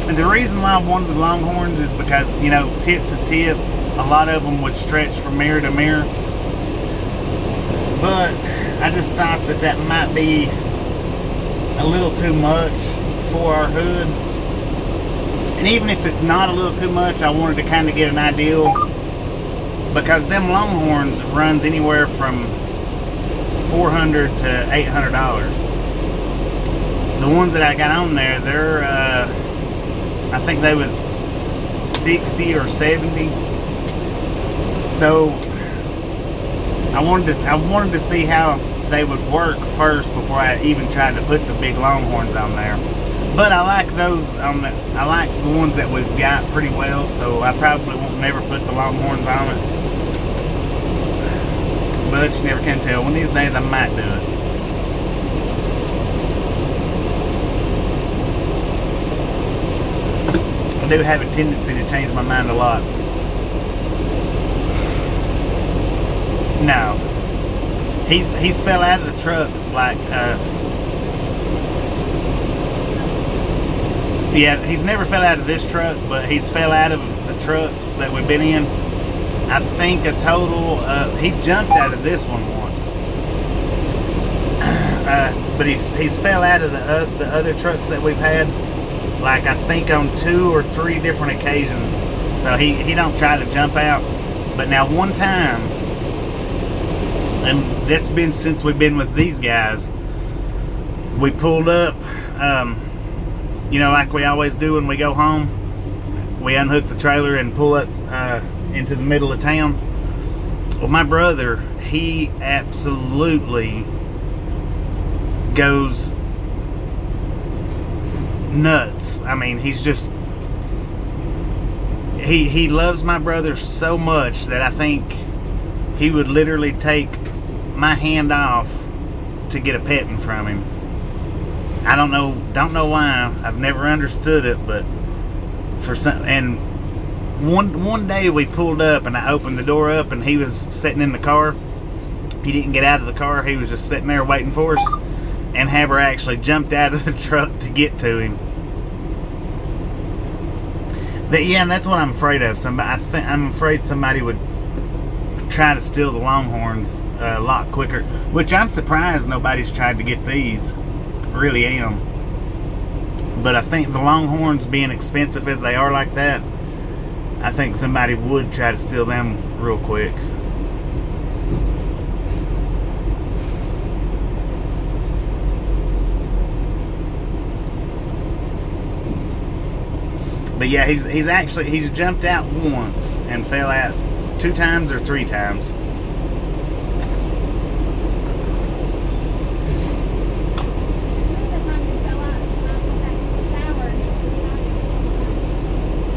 Speaker 6: and the reason why I wanted the Longhorns is because, you know, tip to tip, a lot of them would stretch from mirror to mirror. But I just thought that might be a little too much for our hood. And even if it's not a little too much, I wanted to kind of get an ideal, because them Longhorns runs anywhere from $400 to $800. The ones that I got on there, they're I think they was 60 or 70. So I wanted to see how they would work first before I even tried to put the big Longhorns on there. But I like those I like the ones that we've got pretty well, so I probably won't never put the Longhorns on it. But you never can tell. One of these days I might do it. I do have a tendency to change my mind a lot. No. He's fell out of the truck like yeah, he's never fell out of this truck, but he's fell out of the trucks that we've been in. I think a total he jumped out of this one once. But he's fell out of the other trucks that we've had, like I think on 2 or 3 different occasions. So he don't try to jump out. But now one time, and that's been since we've been with these guys, we pulled up, you know, like we always do when we go home. We unhook the trailer and pull up into the middle of town. Well, my brother, he absolutely goes nuts. I mean, he's just, he loves my brother so much that I think he would literally take my hand off to get a petting from him. I don't know why. I've never understood it, but for some, and one day we pulled up and I opened the door up and he was sitting in the car. He didn't get out of the car. He was just sitting there waiting for us. And Haber actually jumped out of the truck to get to him. Yeah, and that's what I'm afraid of. I'm afraid somebody would try to steal the Longhorns a lot quicker. Which I'm surprised nobody's tried to get these. Really am. But I think the Longhorns, being expensive as they are like that, I think somebody would try to steal them real quick. But yeah, he's jumped out once and fell out 2 times or 3 times.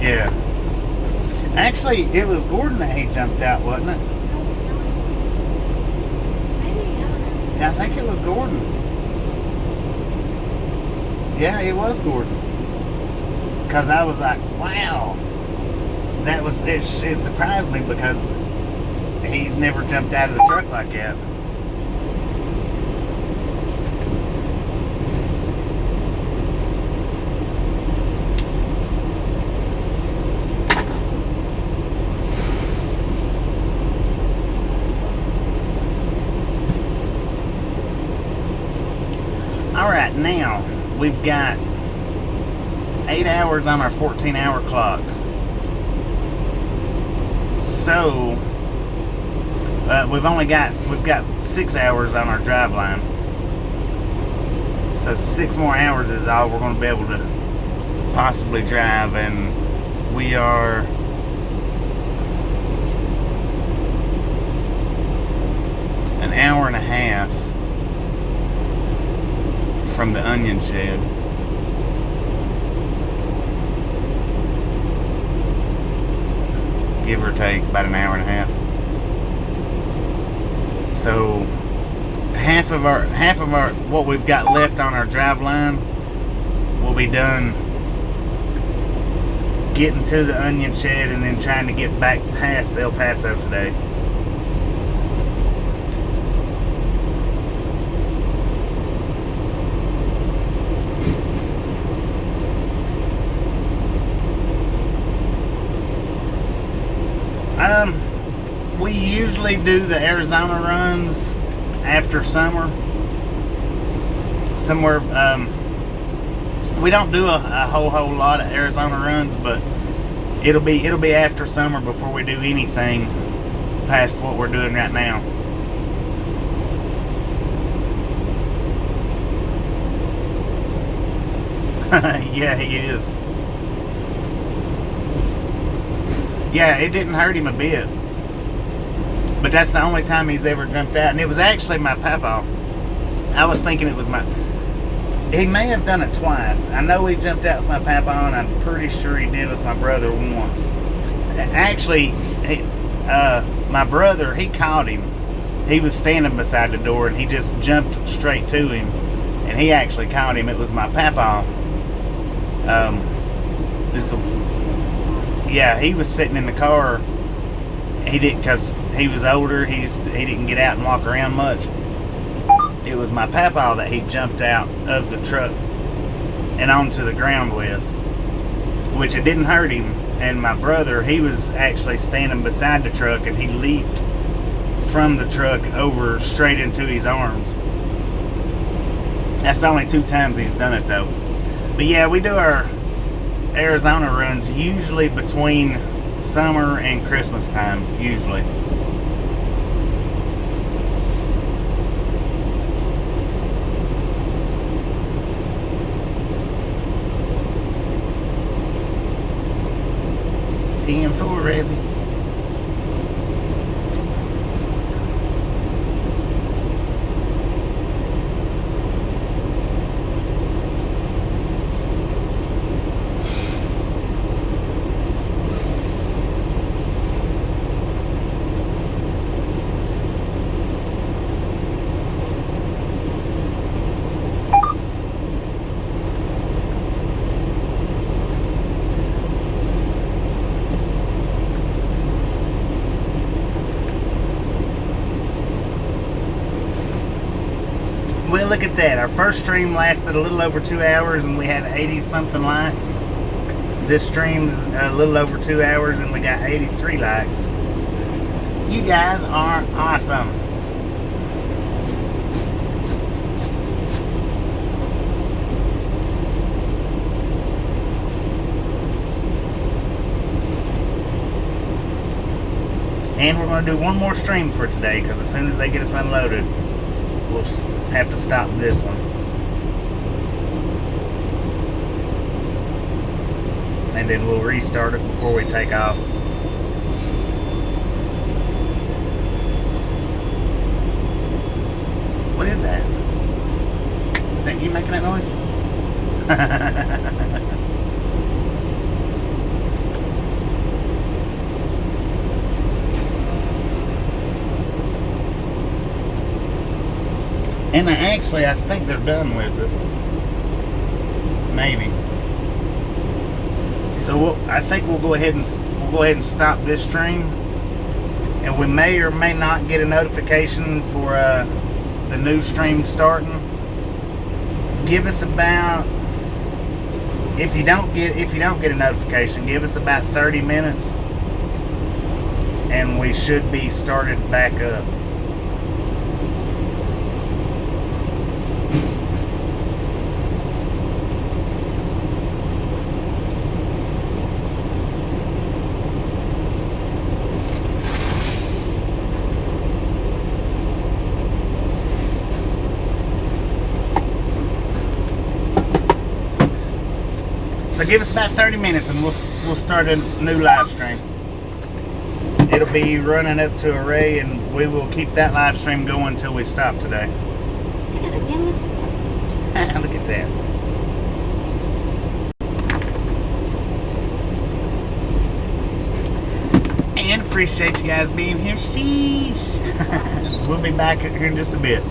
Speaker 6: Yeah. Actually, it was Gordon that he jumped out, wasn't it? Yeah, I think it was Gordon. Yeah, it was Gordon. Because I was like, wow. It surprised me because he's never jumped out of the truck like that. Alright, now we've got 8 hours on our 14-hour clock. So we've got 6 hours on our drive line. So 6 more hours is all we're going to be able to possibly drive, and we are an hour and a half from the onion shed. Give or take about an hour and a half. So half of our what we've got left on our drive line will be done getting to the onion shed and then trying to get back past El Paso today. We usually do the Arizona runs after summer. Somewhere, we don't do a whole lot of Arizona runs, but it'll be after summer before we do anything past what we're doing right now. Yeah, he is. Yeah, it didn't hurt him a bit. But that's the only time he's ever jumped out. And it was actually my papa. I was thinking it was he may have done it twice. I know he jumped out with my papa, and I'm pretty sure he did with my brother once. Actually, my brother, he caught him. He was standing beside the door, and he just jumped straight to him. And he actually caught him. It was my papa. Yeah, he was sitting in the car. He didn't, because he was older. He didn't get out and walk around much. It was my papa that he jumped out of the truck and onto the ground with, which it didn't hurt him. And my brother, he was actually standing beside the truck, and he leaped from the truck over straight into his arms. That's the only 2 times he's done it, though. But yeah, we do our Arizona runs usually between summer and Christmas time, usually. TM4, Razzie. Well, look at that. Our first stream lasted a little over 2 hours, and we had 80-something likes. This stream's a little over 2 hours, and we got 83 likes. You guys are awesome. And we're going to do one more stream for today, because as soon as they get us unloaded, we'll have to stop this one. and then we'll restart it before we take off. What is that? Is that you making that noise? And actually, I think they're done with us. Maybe. So I think we'll go ahead and stop this stream, and we may or may not get a notification for the new stream starting. Give us about, if you don't get a notification, give us about 30 minutes, and we should be started back up. So give us about 30 minutes and we'll start a new live stream. It'll be running up to Array, and we will keep that live stream going until we stop today. Look at that. And appreciate you guys being here. Sheesh. We'll be back here in just a bit.